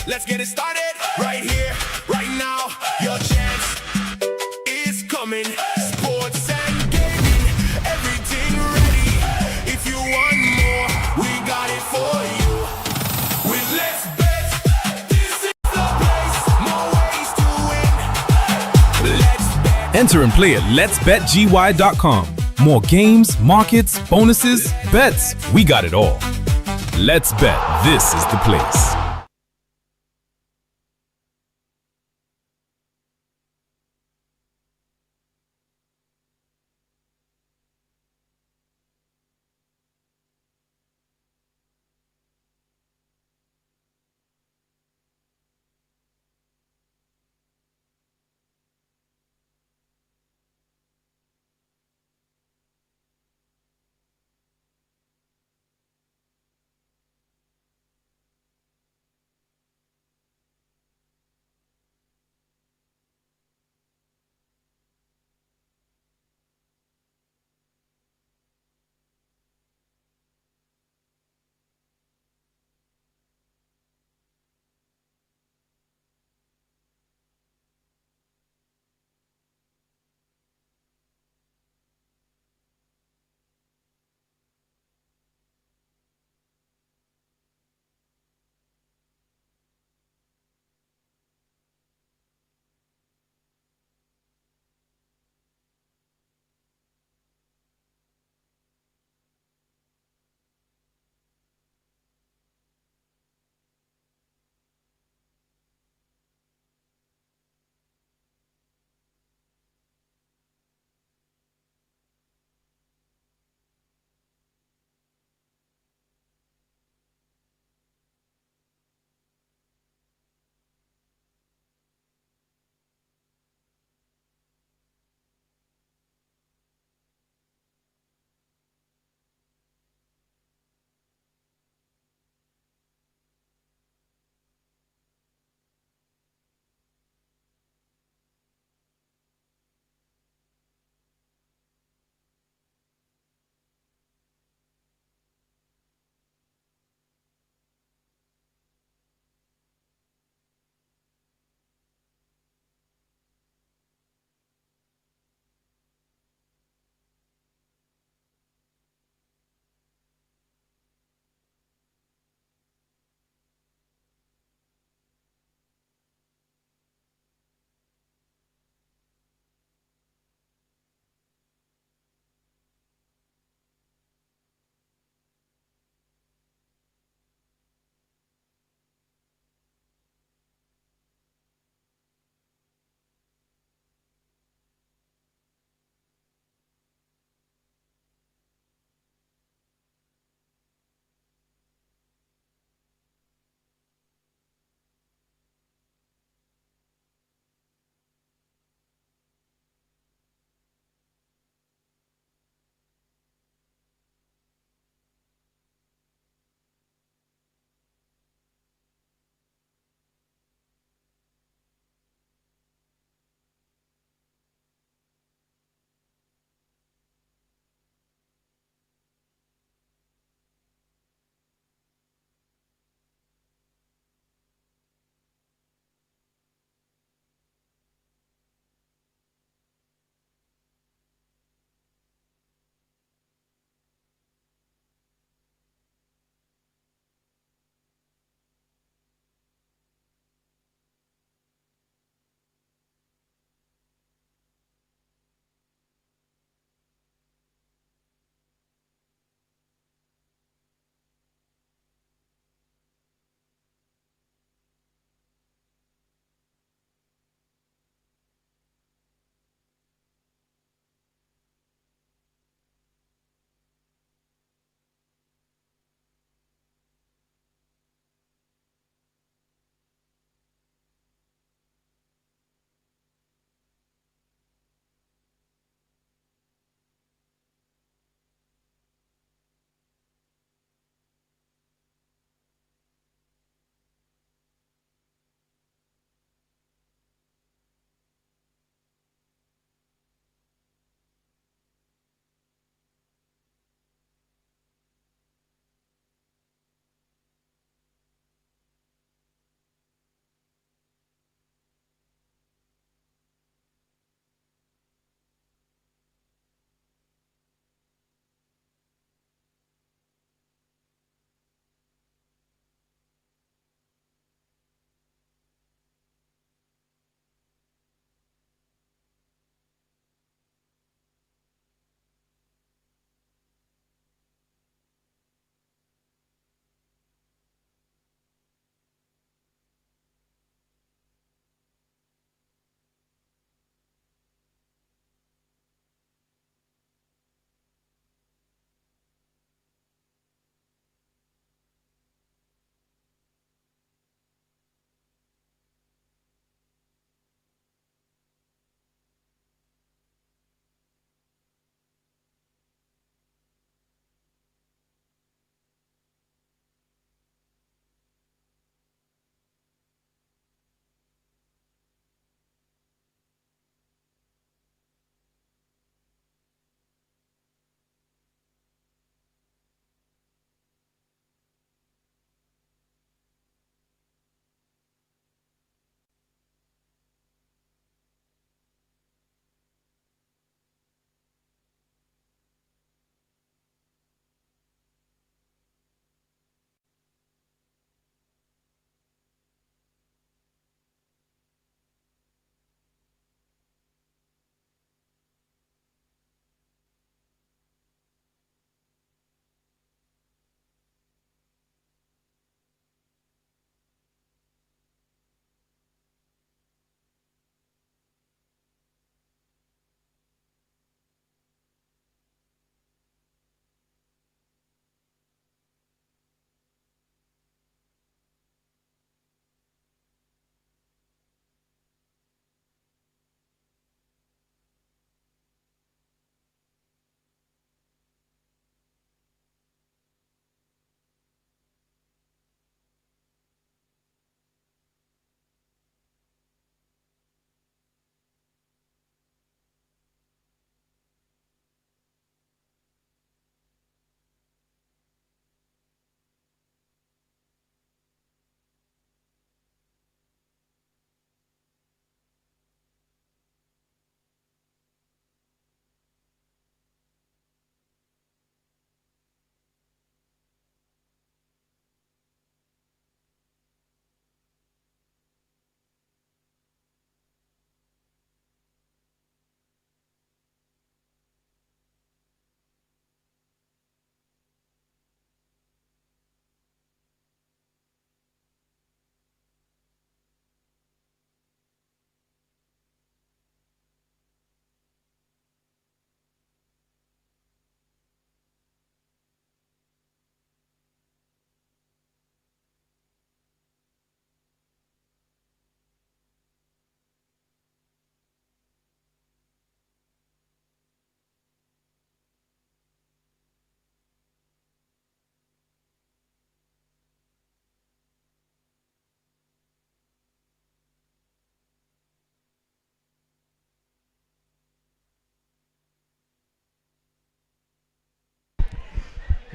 Let's get it started right here, right now. Your chance is coming. Sports and gaming, everything ready. If you want more, we got it for you. With Let's Bet, this is the place. More ways to win. Let's Bet. Enter and play at Let'sBetGY.com. More games, markets, bonuses, bets. We got it all. Let's Bet. This is the place.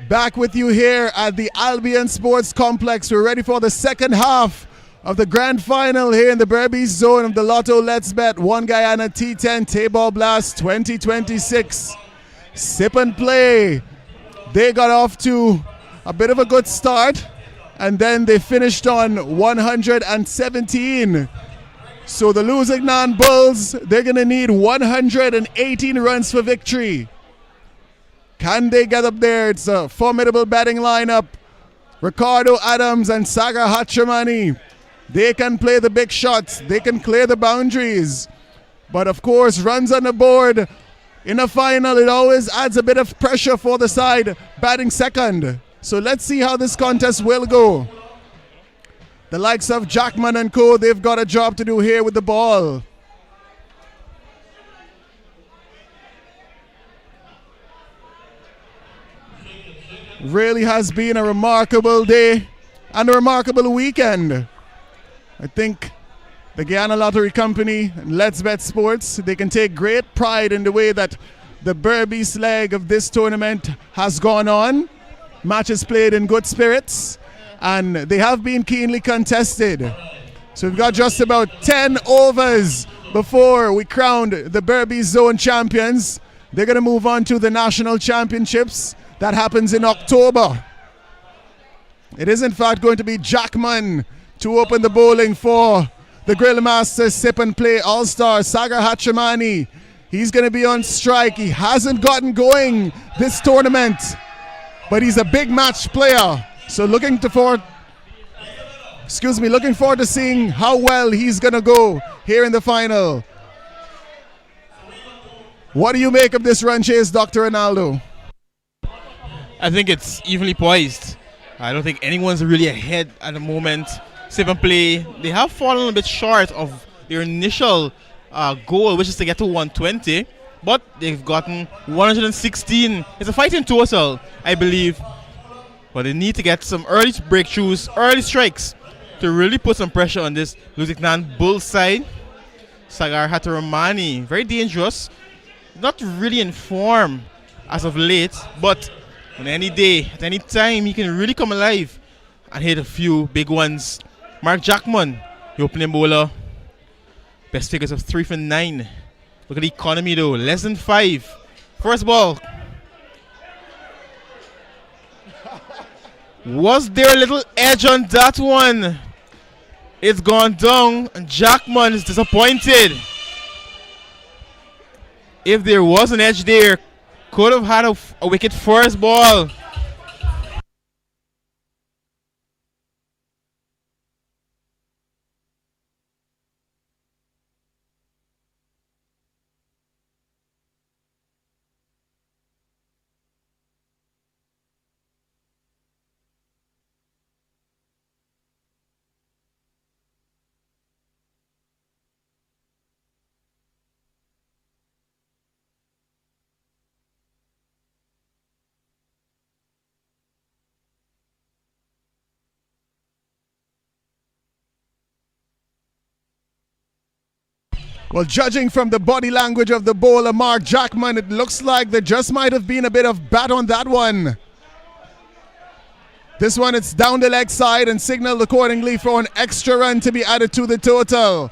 Back with you here at the Albion Sports Complex. We're ready for the second half of the grand final here in the Berbice zone of the Lotto Let's Bet One Guyana T10 Tapeball Blast 2026. Sip and play. They got off to a bit of a good start, and then they finished on 117. So the Luzignan Bulls, they're going to need 118 runs for victory. Can they get up there? It's a formidable batting lineup. Ricardo Adams and Sagar Hatramani. They can play the big shots. They can clear the boundaries. But of course, runs on the board in a final, it always adds a bit of pressure for the side batting second. So let's see how this contest will go. The likes of Jackman and co, they've got a job to do here with the ball. Really has been a remarkable day and a remarkable weekend. I think the Guyana Lottery Company and Let'sBet Sports, they can take great pride in the way that the Berbice leg of this tournament has gone on. Matches played in good spirits, and they have been keenly contested. So we've got just about 10 overs before we crowned the Berbice Zone champions. They're going to move on to the national championships. That happens in October. It is in fact going to be Jackman to open the bowling for the Grill Master Sip and Play All-Star Sagar Hatramani. He's going to be on strike. He hasn't gotten going this tournament, but he's a big match player. So looking forward to seeing how well he's going to go here in the final. What do you make of this run chase, Dr. Ronaldo? I think it's evenly poised. I don't think anyone's really ahead at the moment. Sip and Play, they have fallen a bit short of their initial goal, which is to get to 120, but they've gotten 116. It's a fight in total, I believe. But they need to get some early breakthroughs, early strikes to really put some pressure on this Luzignan Bulls side. Sagar Hatramani, very dangerous. Not really in form as of late, but on any day, at any time, he can really come alive and hit a few big ones. Mark Jackman, the opening bowler. Best figures of 3 for 9. Look at the economy though, less than 5. First ball. Was there a little edge on that one? It's gone down and Jackman is disappointed. If there was an edge there, could have had a wicket first ball. Well, judging from the body language of the bowler, Mark Jackman, it looks like there just might have been a bit of bat on that one. This one, it's down the leg side and signaled accordingly for an extra run to be added to the total.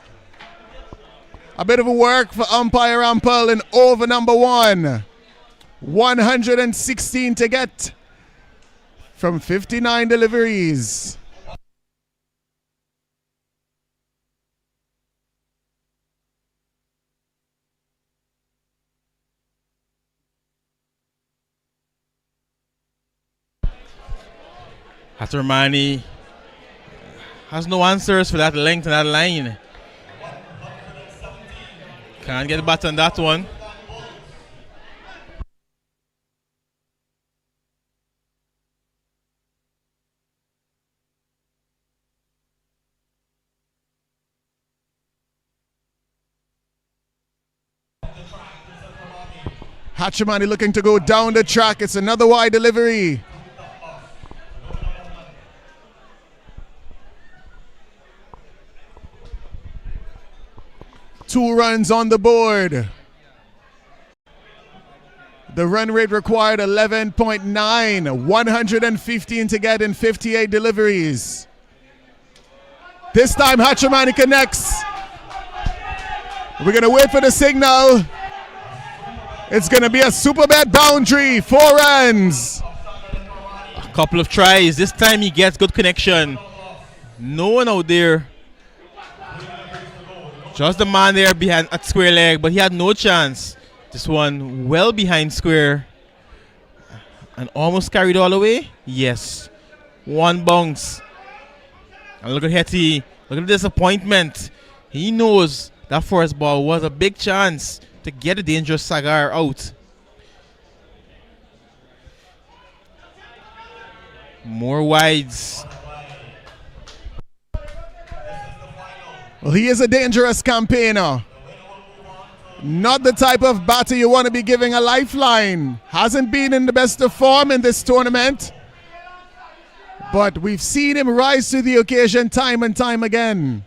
A bit of a work for umpire Rampel in over number 1. 116 to get from 59 deliveries. Hatramani has no answers for that length and that line. Can't get the bat on that one. Hatramani looking to go down the track. It's another wide delivery. Two runs on the board. The run rate required 11.9, 115 to get in 58 deliveries. This time Hachimani connects. We're going to wait for the signal. It's going to be a super bet boundary, 4 runs. A couple of tries. This time he gets good connection. No one out there. Just the man there behind at square leg, but he had no chance. This one well behind square. And almost carried all the way. Yes. One bounce. And look at Hetty. Look at the disappointment. He knows that first ball was a big chance to get a dangerous Sagar out. More wides. Well, he is a dangerous campaigner. Not the type of batter you want to be giving a lifeline. Hasn't been in the best of form in this tournament. But we've seen him rise to the occasion time and time again.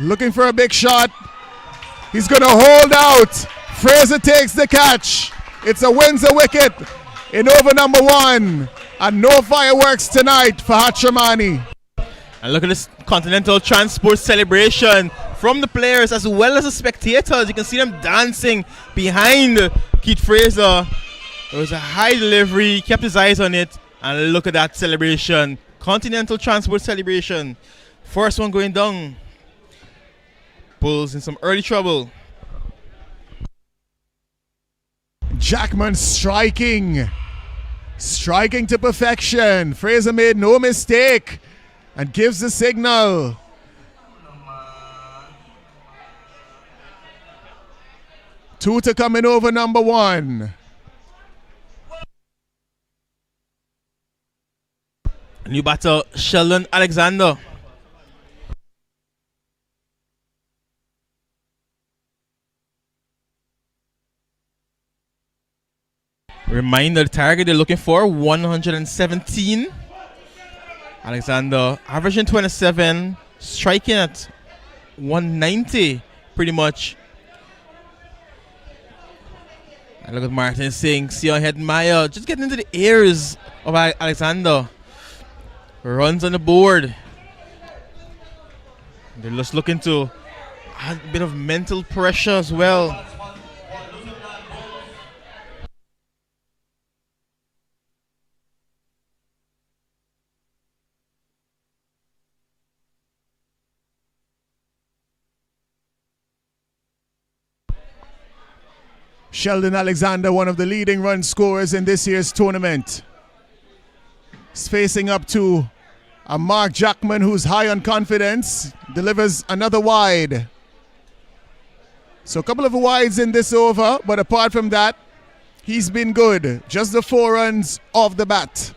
Looking for a big shot. He's going to hold out. Fraser takes the catch. It's a Windsor wicket in over number 1. And no fireworks tonight for Hachimani. And look at this Continental Transport celebration from the players as well as the spectators. You can see them dancing behind Keith Fraser. There was a high delivery. He kept his eyes on it. And look at that celebration. Continental Transport celebration. First one going down. Bulls in some early trouble. Jackman striking. Striking to perfection. Fraser made no mistake and gives the signal. Two to coming over number 1. New batter, Sheldon Alexander. Reminder, the target they're looking for, 117. Alexander averaging 27, striking at 190 pretty much. And look at Martin Singh, Sion Hedmeyer, just getting into the ears of Alexander. Runs on the board. They're just looking to add a bit of mental pressure as well. Sheldon Alexander, one of the leading run scorers in this year's tournament. He's facing up to a Mark Jackman who's high on confidence. Delivers another wide. So a couple of wides in this over, but apart from that, he's been good. Just the 4 runs off the bat.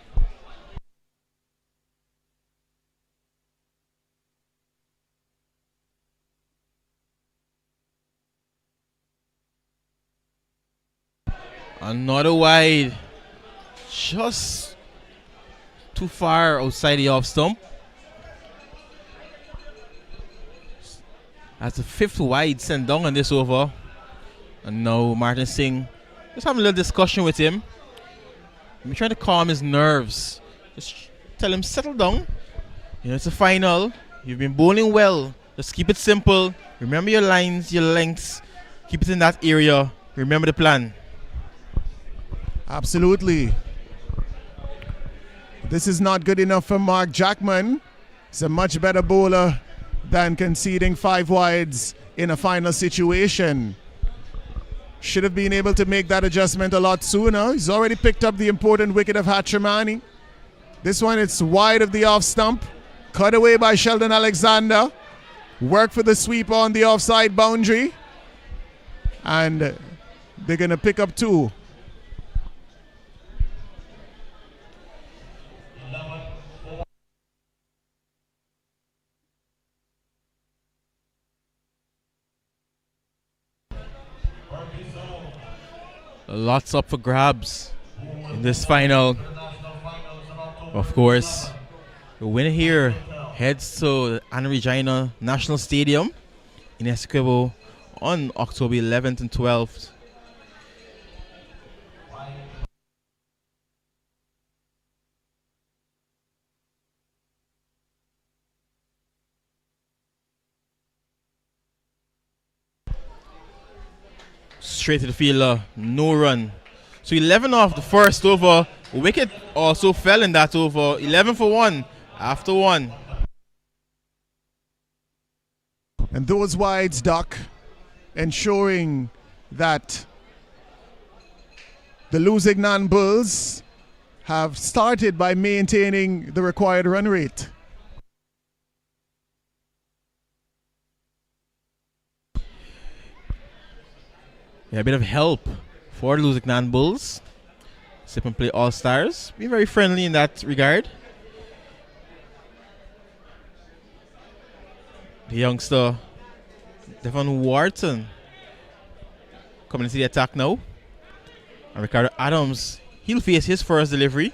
Another wide. Just too far outside the off stump. That's the 5th wide sent down on this over. And now Martin Singh just having a little discussion with him. I'm trying to calm his nerves. Just tell him, settle down. You know, it's a final. You've been bowling well. Just keep it simple. Remember your lines, your lengths. Keep it in that area. Remember the plan. Absolutely. This is not good enough for Mark Jackman. He's a much better bowler than conceding 5 wides in a final situation. Should have been able to make that adjustment a lot sooner. He's already picked up the important wicket of Hachimani. This one, it's wide of the off stump. Cut away by Sheldon Alexander. Work for the sweep on the offside boundary. And they're going to pick up 2. Lots up for grabs in this final. Of course, the winner here heads to the Anna Regina National Stadium in Essequibo on October 11th and 12th. straight to the fielder. No run. So 11 off the first over. Wicket also fell in that over. 11 for 1 after 1. And those wides, Doc, ensuring that the Lusignan Bulls have started by maintaining the required run rate. Yeah, a bit of help for the Lusignan Bulls. Sip and Play All-Stars. Be very friendly in that regard. The youngster, Devon Wharton, coming into the attack now. And Ricardo Adams, he'll face his first delivery.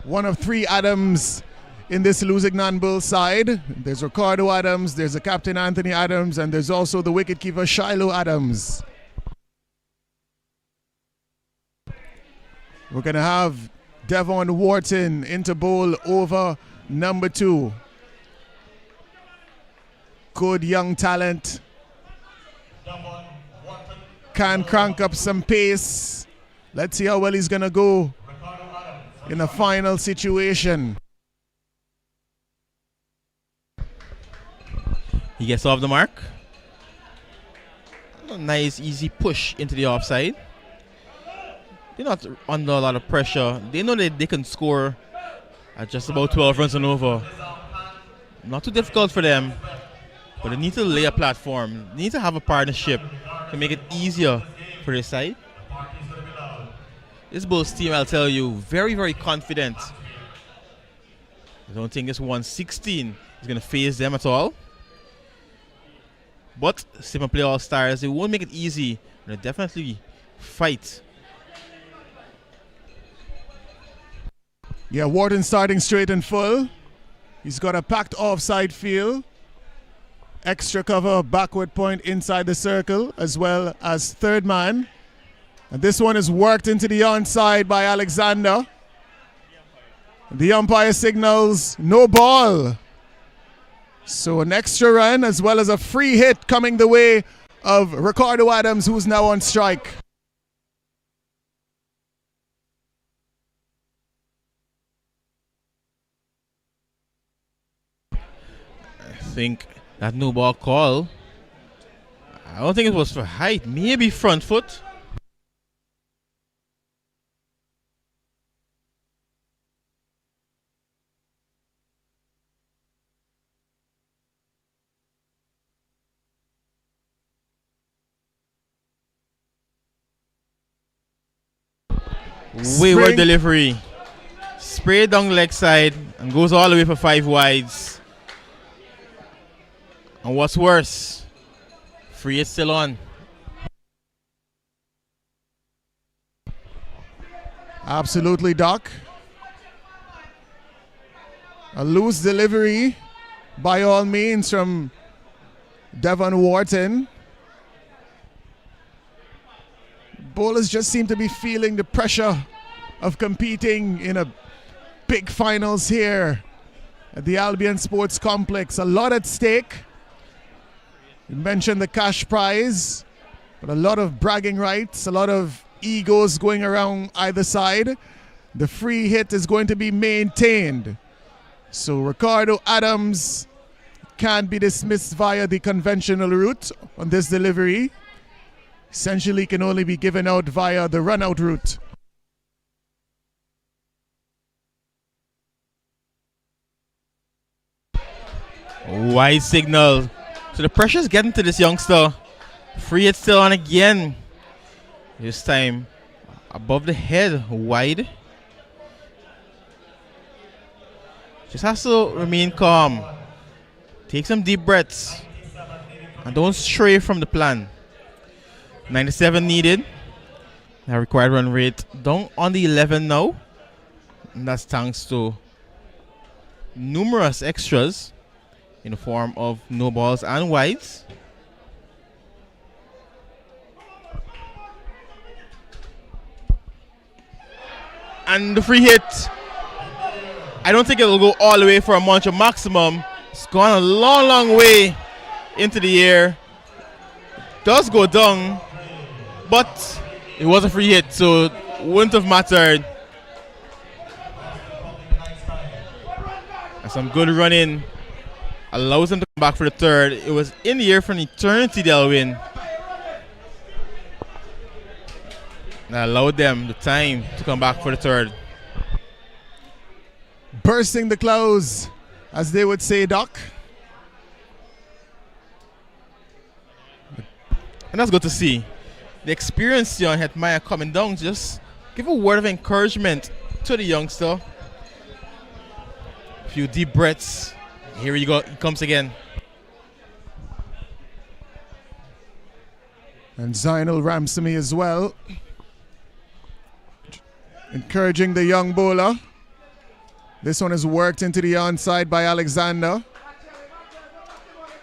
One of 3 Adams in this Lusignan Bull side. There's Ricardo Adams, there's the captain Anthony Adams, and there's also the wicketkeeper Shiloh Adams. We're going to have Devon Wharton into bowl over number 2. Good young talent. Can crank up some pace. Let's see how well he's going to go in the final situation. He gets off the mark. A nice easy push into the offside. They're not under a lot of pressure. They know that they can score at just about 12 runs and over. Not too difficult for them, but they need to lay a platform. They need to have a partnership to make it easier for their side. This Bulls team, I'll tell you, very, very confident. I don't think this 116 is going to phase them at all. But Sip and Play All-Stars, they won't make it easy. They'll definitely fight. Yeah, Wharton starting straight and full. He's got a packed offside field. Extra cover, backward point inside the circle, as well as third man. And this one is worked into the onside by Alexander. The umpire signals no ball. So an extra run as well as a free hit coming the way of Ricardo Adams, who's now on strike. I think that no ball call, I don't think it was for height, maybe front foot. Wayward delivery. Spray down leg side and goes all the way for 5 wides. And what's worse, free is still on. Absolutely, Doc. A loose delivery by all means from Devon Wharton. Bowlers just seem to be feeling the pressure of competing in a big finals here at the Albion Sports Complex. A lot at stake. You mentioned the cash prize, but a lot of bragging rights, a lot of egos going around either side. The free hit is going to be maintained. So Ricardo Adams can't be dismissed via the conventional route on this delivery. Essentially can only be given out via the run-out route. Wide signal. So the pressure is getting to this youngster. Free hit still on again. This time above the head, wide. Just has to remain calm. Take some deep breaths. And don't stray from the plan. 97 needed. Now required run rate down on the 11 now. And that's thanks to numerous extras in the form of no balls and wides. And the free hit. I don't think it will go all the way for a Montreal maximum. It's gone a long, long way into the air. Does go down, but it was a free hit, so it wouldn't have mattered. And some good running allows them to come back for the third. It was in the air for an eternity, they'll win. That allowed them the time to come back for the third. Bursting the clouds, as they would say, Doc. And that's good to see. The experienced young Hetmaya coming down to just give a word of encouragement to the youngster. A few deep breaths. Here he comes again. And Zainal Ramsamy as well. Encouraging the young bowler. This one is worked into the onside by Alexander.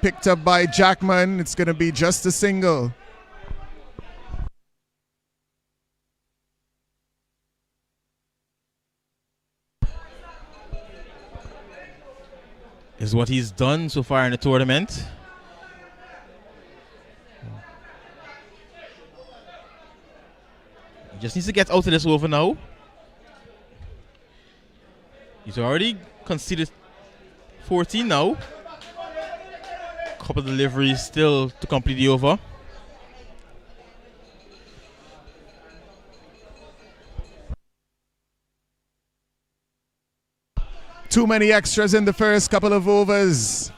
Picked up by Jackman. It's going to be just a single. Is what he's done so far in the tournament. He just needs to get out of this over now. He's already conceded 14 now. Couple deliveries still to complete the over. Too many extras in the first couple of overs.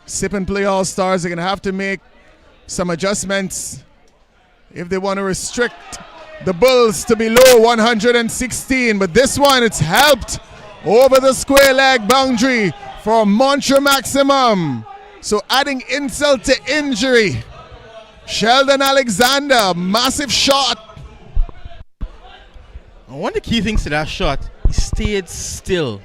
Sip and play all-stars are going to have to make some adjustments if they want to restrict the Bulls to below 116. But this one, it's helped over the square leg boundary for Montreal maximum. So adding insult to injury. Sheldon Alexander, massive shot. One of the key things to that shot, he stayed still.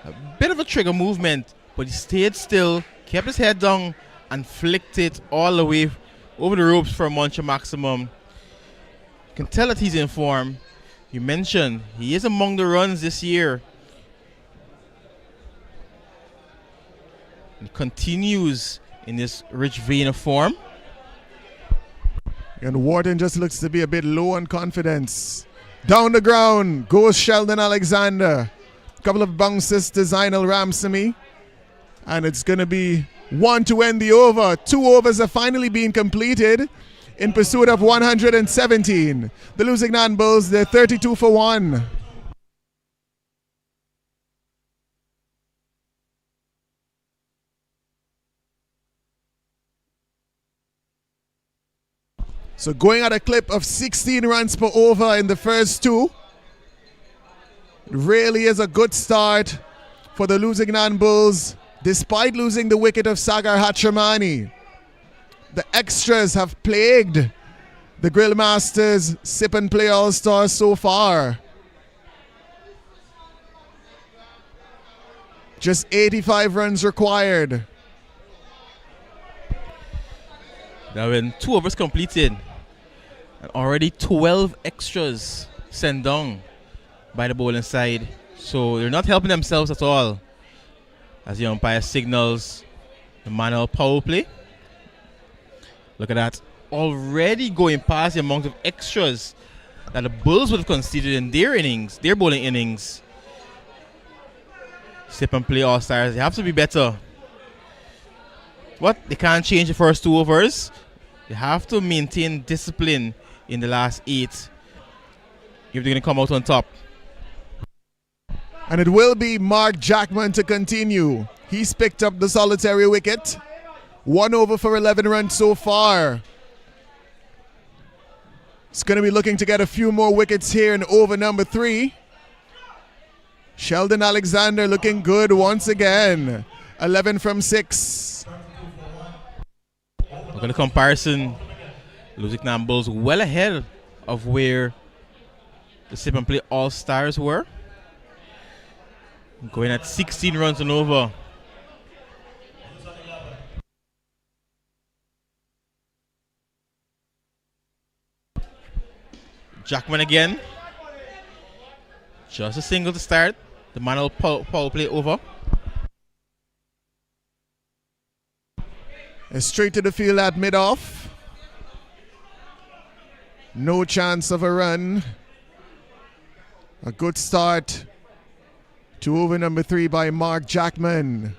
A bit of a trigger movement, but he stayed still, kept his head down, and flicked it all the way over the ropes for Montreal maximum. You can tell that he's in form. You mentioned he is among the runs this year. He continues in this rich vein of form. And Wharton just looks to be a bit low on confidence. Down the ground goes Sheldon Alexander. Couple of bounces to Zainal Ramsamy. And it's going to be one to end the over. 2 overs are finally being completed in pursuit of 117. The Lusignan Bulls, they're 32 for 1. So going at a clip of 16 runs per over in the first 2. Really is a good start for the Lusignan Bulls, despite losing the wicket of Sagar Hatramani. The extras have plagued the Grill Masters Sip and Play All-Stars so far. Just 85 runs required. There have been 2 overs completed. And already 12 extras sent down by the bowling side. So they're not helping themselves at all. As the umpire signals the manual power play. Look at that. Already going past the amount of extras that the Bulls would have conceded in their innings, their bowling innings. Sip and Play All-Stars, they have to be better. But they can't change the first 2 overs. They have to maintain discipline in the last 8 if they're going to come out on top. And it will be Mark Jackman to continue. He's picked up the solitary wicket. 1 over for 11 runs so far. It's going to be looking to get a few more wickets here in over number 3. Sheldon Alexander looking good once again. 11 from 6. Look at the comparison. Lusignan Bulls well ahead of where the Sip and Play All-Stars were. Going at 16 runs and over. Jackman again. Just a single to start. The manual power play over. Straight to the field at mid-off. No chance of a run. A good start to over number 3 by Mark Jackman.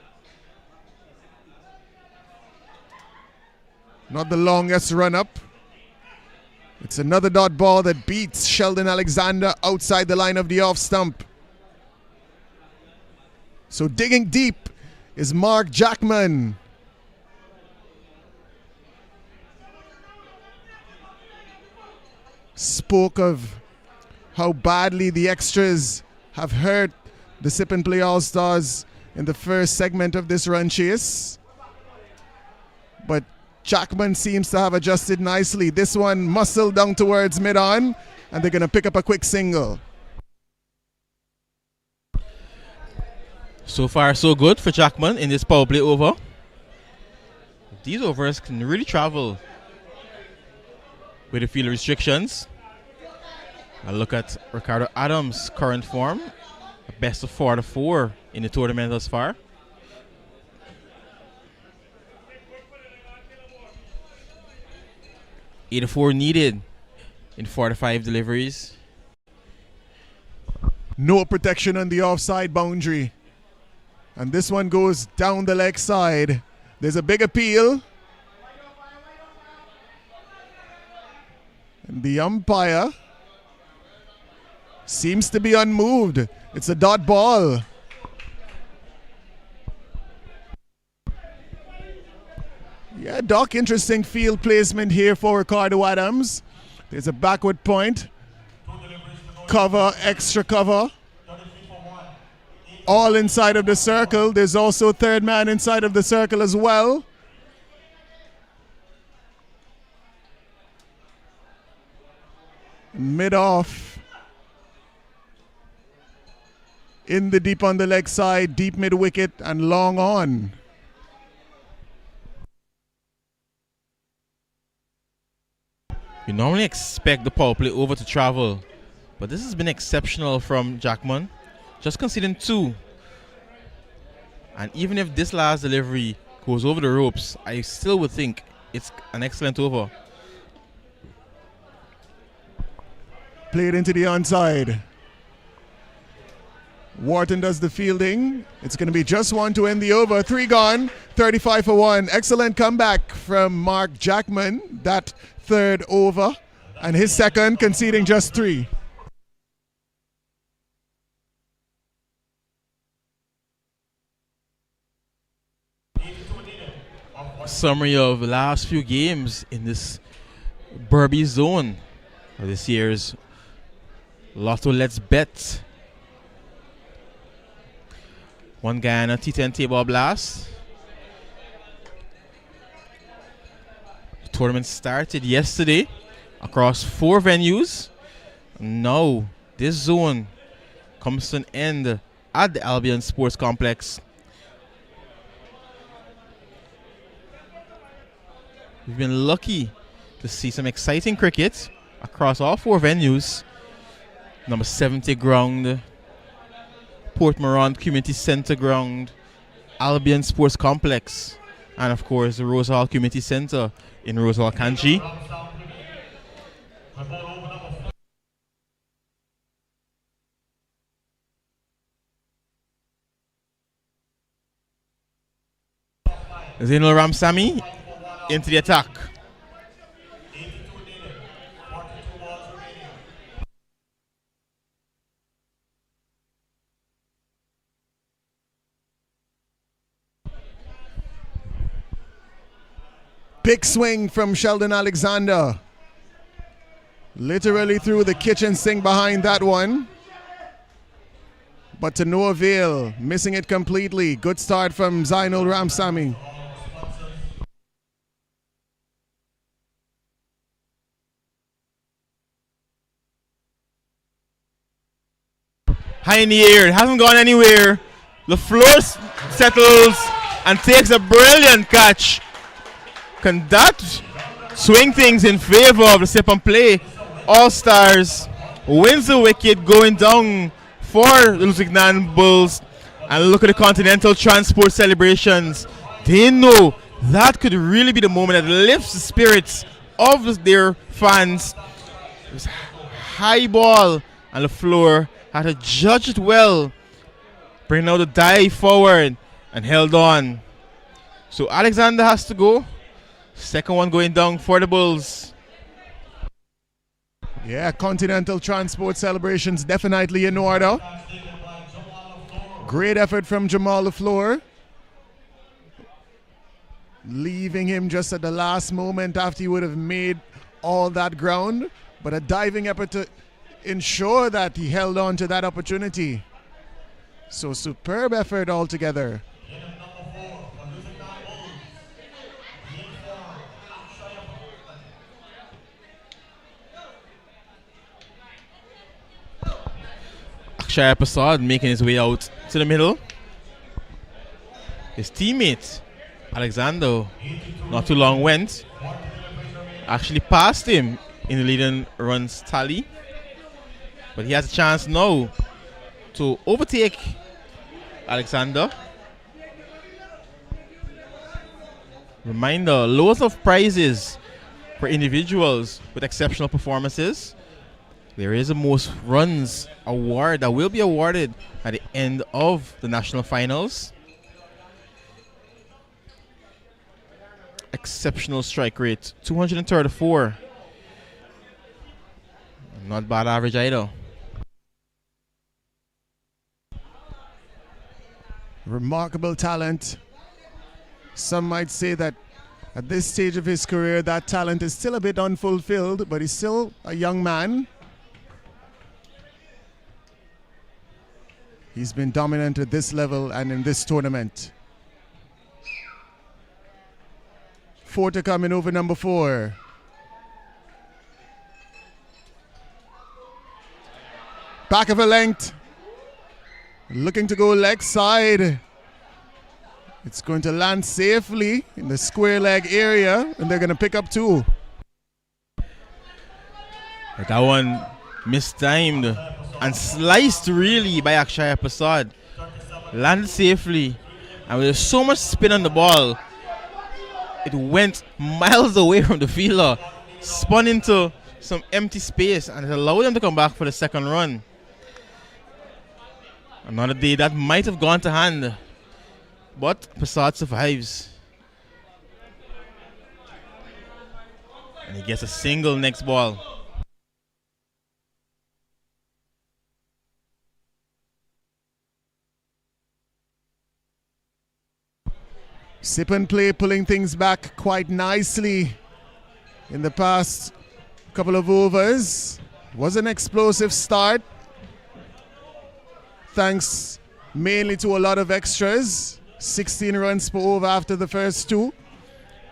Not the longest run up. It's another dot ball that beats Sheldon Alexander outside the line of the off stump. So digging deep is Mark Jackman. Spoke of how badly the extras have hurt the Sip and Play All-Stars in the first segment of this run chase. But Jackman seems to have adjusted nicely. This one muscled down towards mid-on, and they're going to pick up a quick single. So far, so good for Jackman in this power play over. These overs can really travel with the field restrictions. A look at Ricardo Adams' current form. A best of 4 out of 4 in the tournament thus far. Eight to 4 needed in 4 to 5 deliveries. No protection on the offside boundary. And this one goes down the leg side. There's a big appeal. And the umpire seems to be unmoved. It's a dot ball. Yeah, Doc, interesting field placement here for Ricardo Adams. There's a backward point. Cover, extra cover. All inside of the circle. There's also a third man inside of the circle as well. Mid-off. In the deep on the leg side, deep mid-wicket and long on. You normally expect the power play over to travel, but this has been exceptional from Jackman. Just conceding 2. And even if this last delivery goes over the ropes, I still would think it's an excellent over. Played into the onside. Wharton does the fielding. It's going to be just 1 to end the over. 3 gone, 35 for 1. Excellent comeback from Mark Jackman. That third over. And his second, conceding just 3. Summary of the last few games in this Berbice zone of this year's Lotto Let's Bet. 1 Guyana T10 Tapeball blast. The tournament started yesterday across 4 venues. Now this zone comes to an end at the Albion Sports Complex. We've been lucky to see some exciting cricket across all 4 venues. Number 70 ground, Port Morant Community Centre ground, Albion Sports Complex, and of course the Rose Hall Community Centre in Rose Hall, Kanchi. Zainul Ramsamy into the attack. Big swing from Sheldon Alexander. Literally threw the kitchen sink behind that one. But to no avail, missing it completely. Good start from Zainul Ramsamy. High in the air, it hasn't gone anywhere. The floor settles and takes a brilliant catch. Can that swing things in favor of the Sip and Play All-Stars? Wins the wicket, going down for the Lusignan Bulls. And look at the Continental Transport celebrations. They know that could really be the moment that lifts the spirits of their fans. It was high ball on the floor. Had to judge it well. Bring out the dive forward and held on. So Alexander has to go. Second one going down for the Bulls. Yeah, Continental Transport celebrations definitely in order. Great effort from Jamal LaFleur. Leaving him just at the last moment after he would have made all that ground. But a diving effort to ensure that he held on to that opportunity. So superb effort altogether. Akshaya Prasad making his way out to the middle. His teammate Alexander not too long went. Actually passed him in the leading runs tally. But he has a chance now to overtake Alexander. Reminder, loads of prizes for individuals with exceptional performances. There is a most runs award that will be awarded at the end of the national finals. Exceptional strike rate, 234. Not bad average either. Remarkable talent. Some might say that at this stage of his career, that talent is still a bit unfulfilled, but he's still a young man. He's been dominant at this level and in this tournament. 4 to come in over number 4. Back of a length. Looking to go leg side. It's going to land safely in the square leg area, and they're going to pick up 2. That one mistimed and sliced really by Akshaya Prasad. Landed safely, and with so much spin on the ball, it went miles away from the fielder, spun into some empty space, and it allowed them to come back for the second run. Another day that might have gone to hand, but Prasad survives. And he gets a single next ball. Sip and play pulling things back quite nicely in the past couple of overs. Was an explosive start, thanks mainly to a lot of extras. 16 runs per over after the first 2.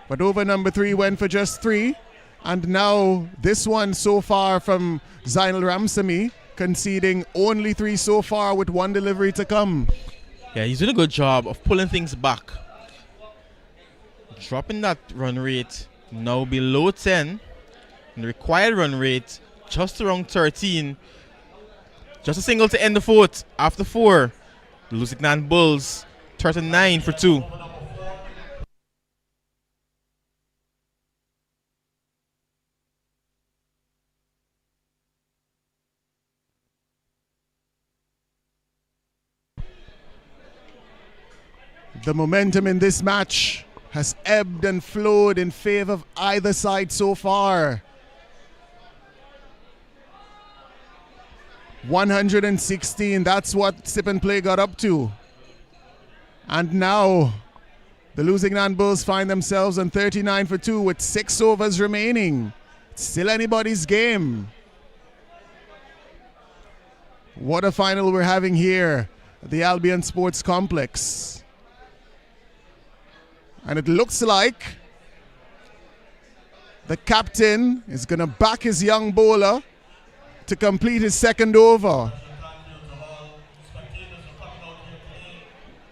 But over number 3 went for just 3. And now this one so far from Zainal Ramsamy, conceding only 3 so far with 1 delivery to come. Yeah, he's doing a good job of pulling things back. Dropping that run rate now below 10. And the required run rate just around 13. Just a single to end the 4th. After 4, the Lusignan Bulls 39 for 2. The momentum in this match has ebbed and flowed in favor of either side so far. 116, that's what Sip and Play got up to. And now the Lusignan Bulls find themselves on 39 for 2 with 6 overs remaining. It's still anybody's game. What a final we're having here at the Albion Sports Complex. And it looks like the captain is going to back his young bowler to complete his second over.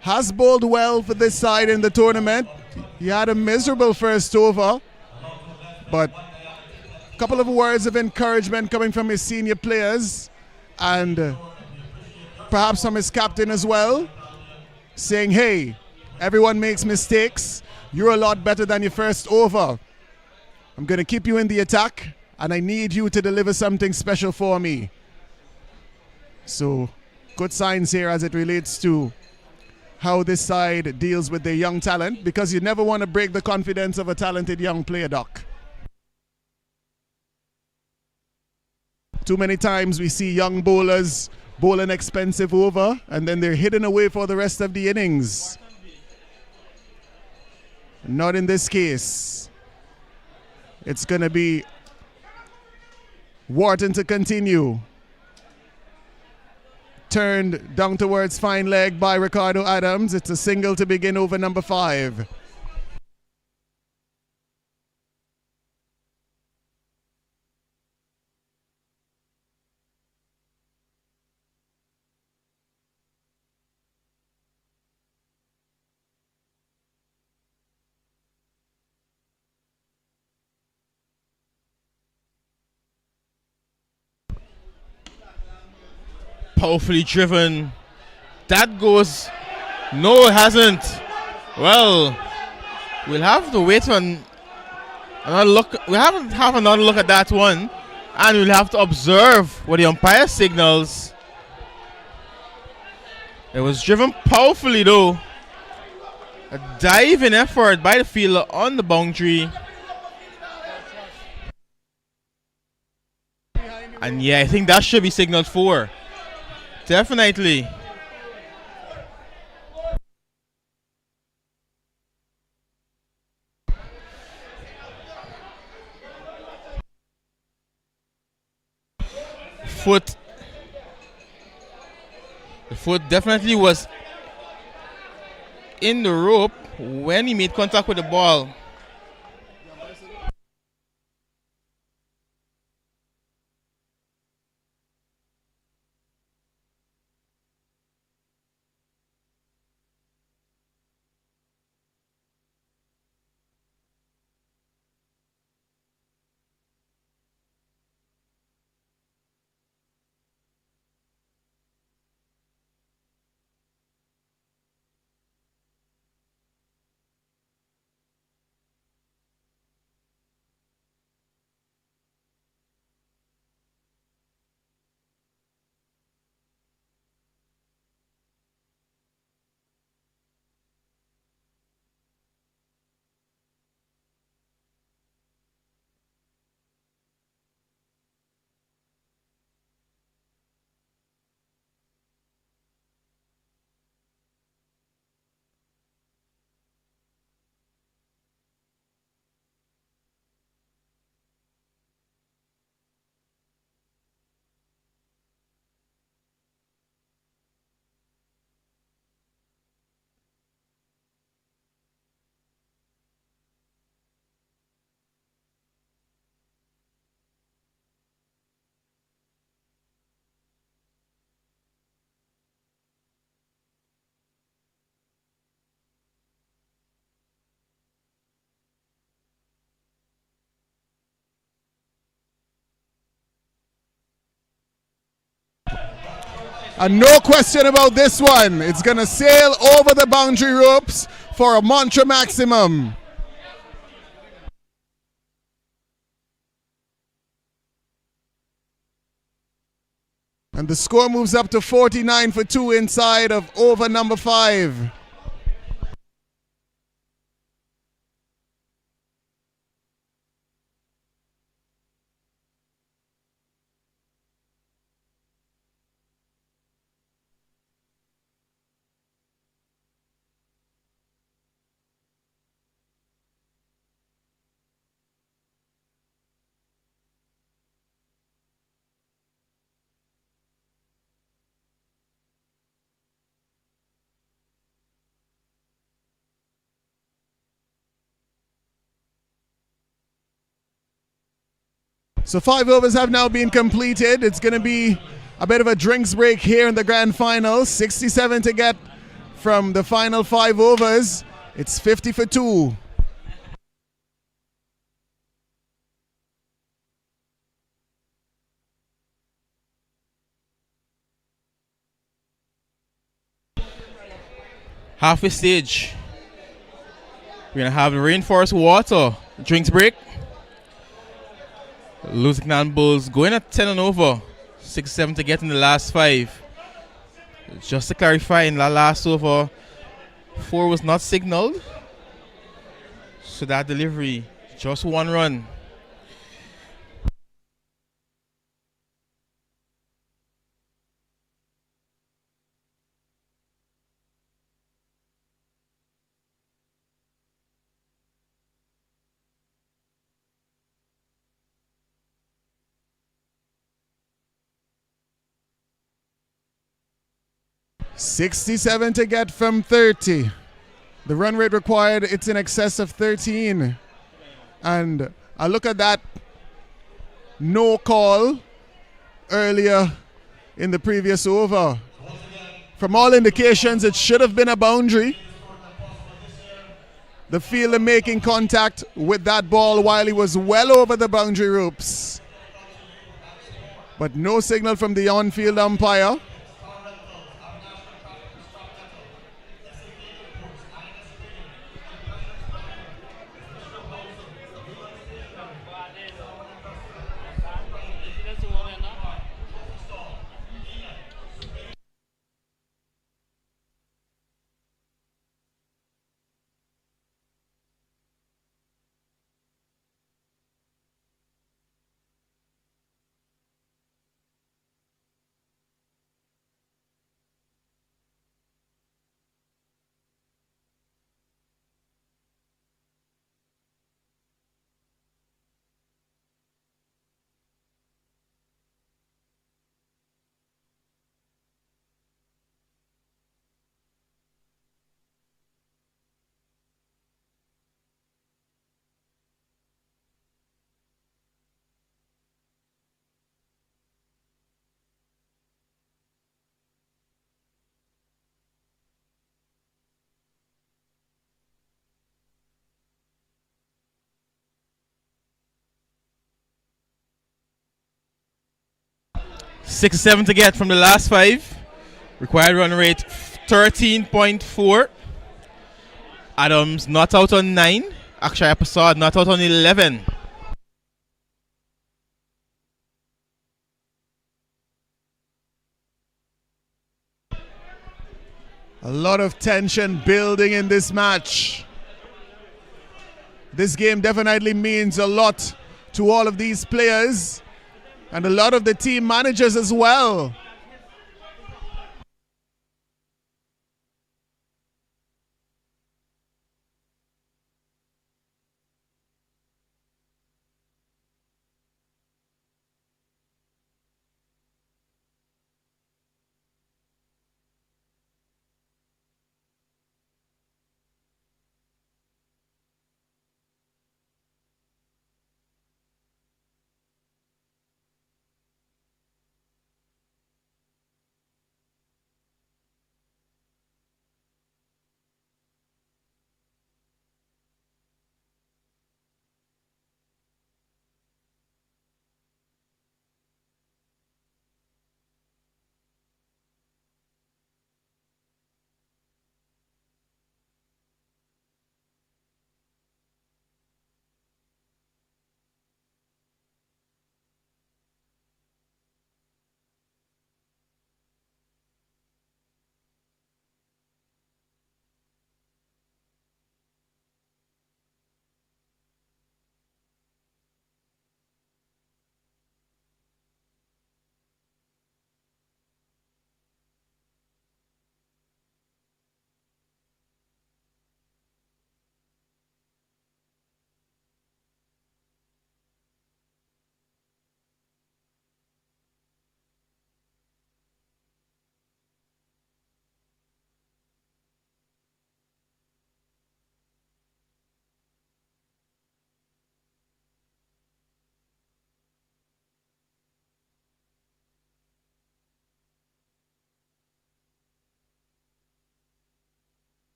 Has bowled well for this side in the tournament. He had a miserable first over, but a couple of words of encouragement coming from his senior players, and perhaps from his captain as well, saying, hey, everyone makes mistakes. You're a lot better than your first over. I'm going to keep you in the attack, and I need you to deliver something special for me. So, good signs here as it relates to how this side deals with their young talent, because you never want to break the confidence of a talented young player, Doc. Too many times we see young bowlers bowl an expensive over and then they're hidden away for the rest of the innings. Not in this case. It's going to be Wharton to continue. Turned down towards fine leg by Ricardo Adams. It's a single to begin over number 5. Powerfully driven. That goes. No, it hasn't. Well, we'll have to wait for another look. We haven't have another look at that one, and we'll have to observe what the umpire signals. It was driven powerfully though. A diving effort by the fielder on the boundary. And yeah, I think that should be signaled for. Definitely. Foot. The foot definitely was in the rope when he made contact with the ball. And no question about this one. It's going to sail over the boundary ropes for a mantra maximum. And the score moves up to 49 for 2 inside of over number 5. So 5 overs have now been completed. It's going to be a bit of a drinks break here in the grand final. 67 to get from the final 5 overs. It's 50 for 2. Halfway stage. We're going to have the Rainforest Water drinks break. Lusignan Bulls going at 10 and over. 6-7 to get in the last 5. Just to clarify, in the last over, 4 was not signaled. So that delivery, just 1 run. $67 to get from 30. The run rate required, it's in excess of 13. And I look at that no call earlier in the previous over. From all indications, it should have been a boundary. The fielder making contact with that ball while he was well over the boundary ropes. But no signal from the on-field umpire. Six to 7 to get from the last 5. Required run rate 13.4. Adams not out on 9. Akshay Prasad not out on 11. A lot of tension building in this match. This game definitely means a lot to all of these players and a lot of the team managers as well.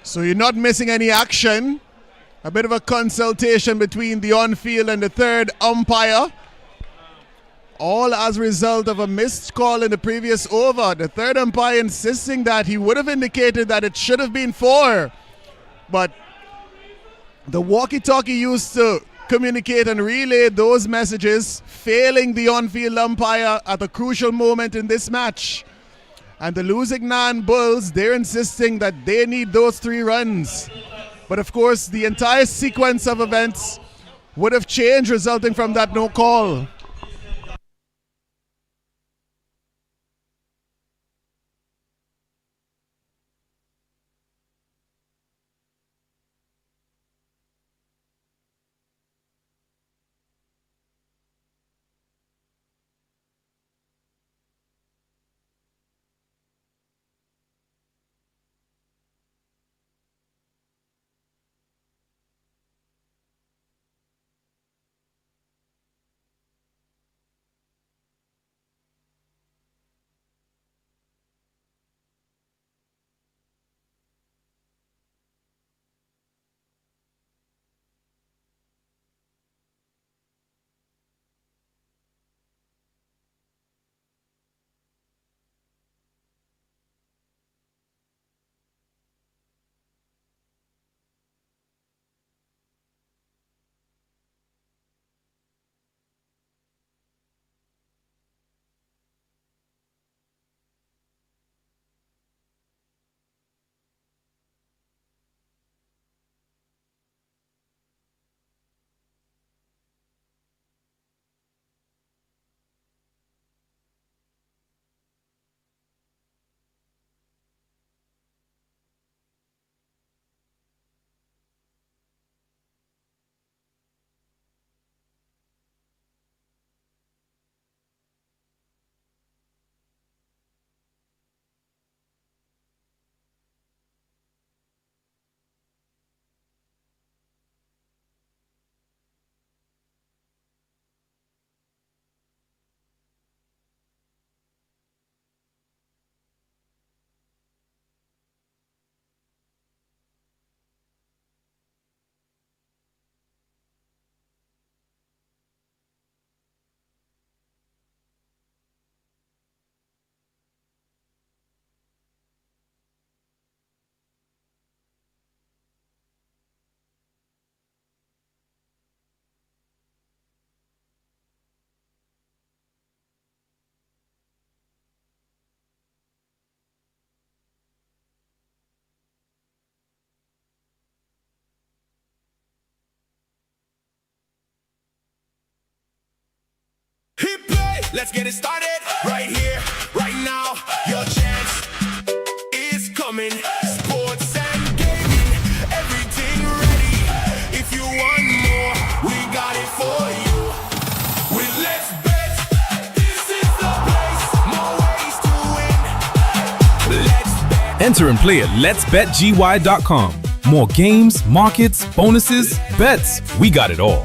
So you're not missing any action. A bit of a consultation between the on-field and the third umpire. All as a result of a missed call in the previous over. The third umpire insisting that he would have indicated that it should have been 4. But the walkie-talkie used to communicate and relay those messages, failing the on-field umpire at a crucial moment in this match. And the losing Nan Bulls, they're insisting that they need those 3 runs. But of course, the entire sequence of events would have changed resulting from that no call. Hit play, let's get it started right here, right now. Your chance is coming. Sports and gaming, everything ready. If you want more, we got it for you. With Let's Bet, this is the place. More ways to win. Let's Bet. Enter and play at Let'sBetGY.com. More games, markets, bonuses, bets. We got it all.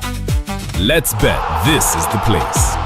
Let's Bet. This is the place.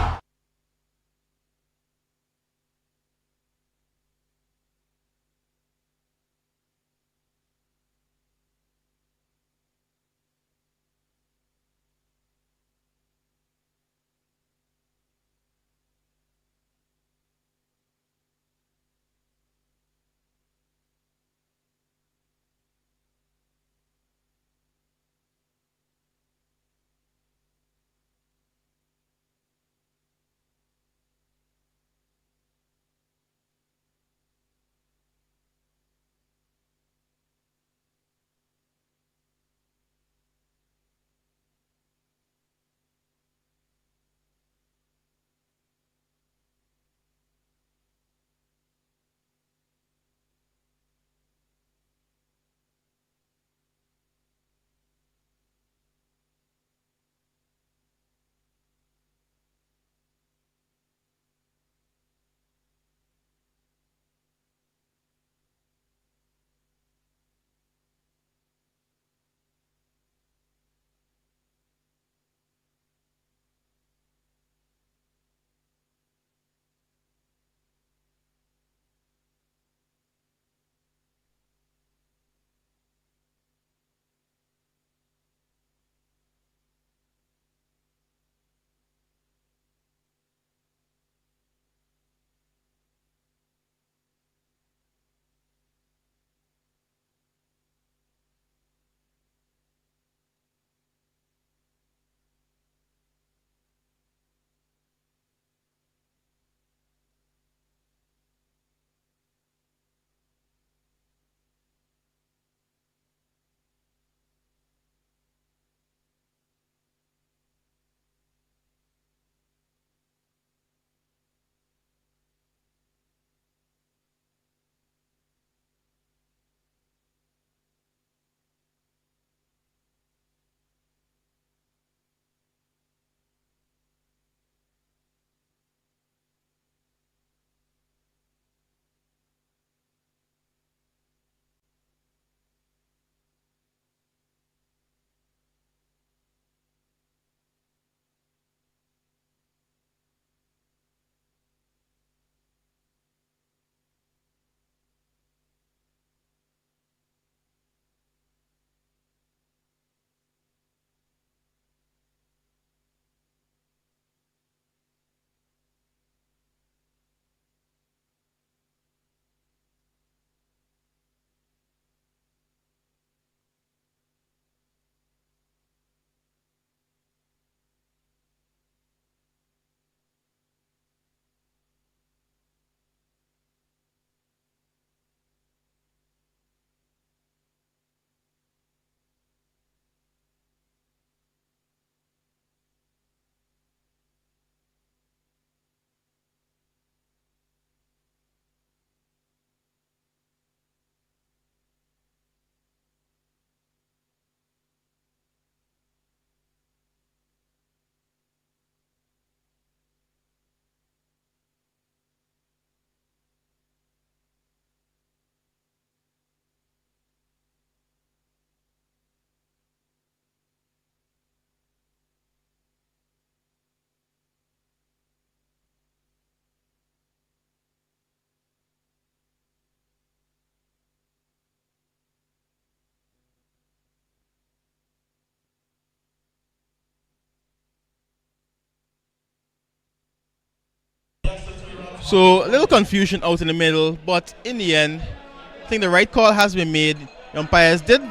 So a little confusion out in the middle, but in the end, I think the right call has been made. The umpires did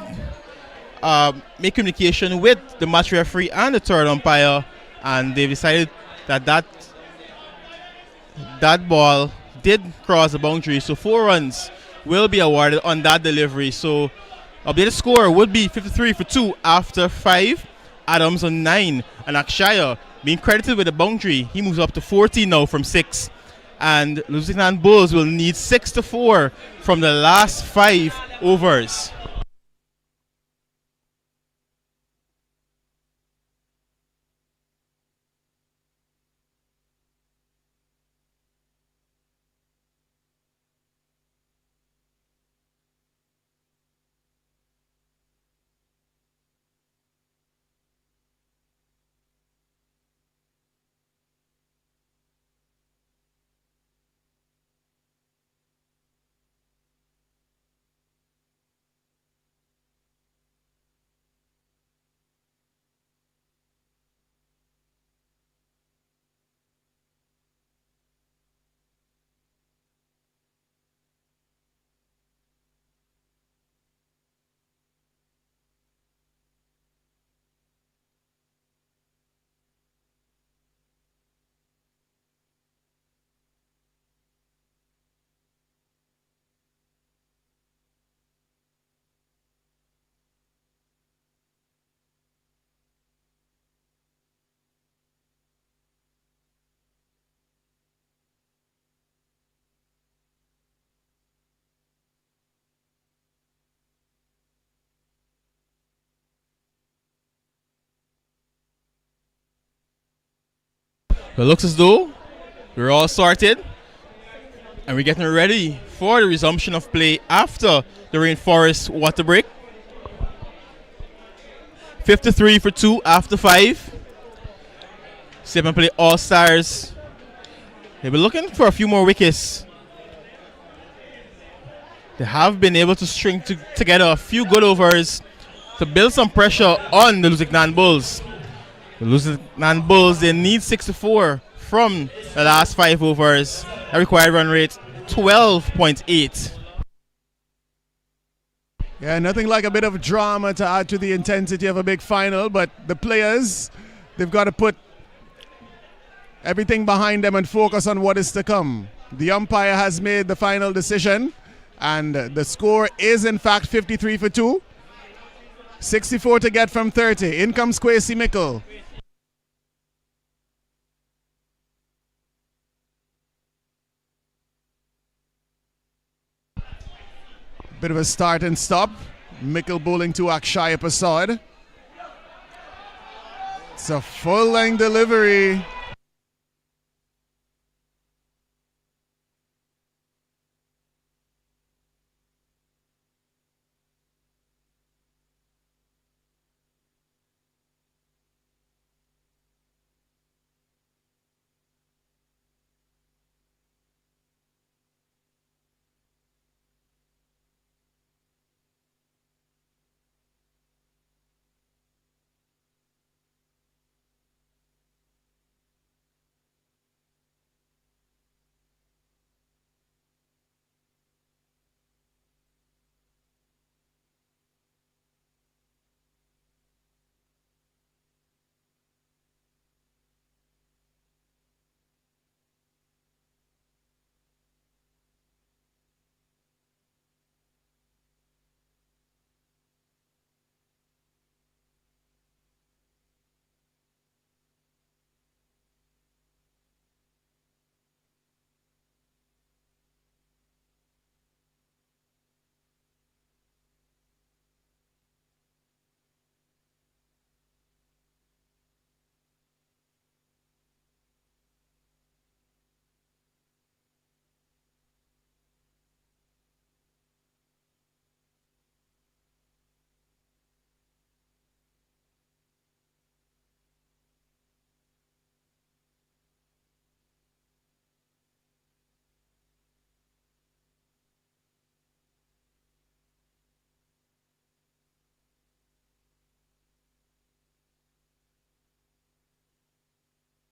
make communication with the match referee and the third umpire, and they've decided that that ball did cross the boundary. So 4 runs will be awarded on that delivery. So updated score would be 53 for 2 after 5. Adams on 9, and Akshaya being credited with the boundary. He moves up to 14 now from 6. And Lusignan Bulls will need 6 to 4 from the last 5 overs. It looks as though we're all sorted and we're getting ready for the resumption of play after the rainforest water break. 53 for 2 after 5. Sip and play All Stars. They've been looking for a few more wickets. They have been able to string together a few good overs to build some pressure on the Lusignan Bulls. The Lusignan Bulls, they need 6 to 4 from the last 5 overs. A required run rate 12.8. Yeah, nothing like a bit of drama to add to the intensity of a big final, but the players, they've got to put everything behind them and focus on what is to come. The umpire has made the final decision, and the score is in fact 53 for 2. 64 to get from 30. In comes Kwesi Mickle. Bit of a start and stop. Mickle bowling to Akshaya Prasad. It's a full-length delivery.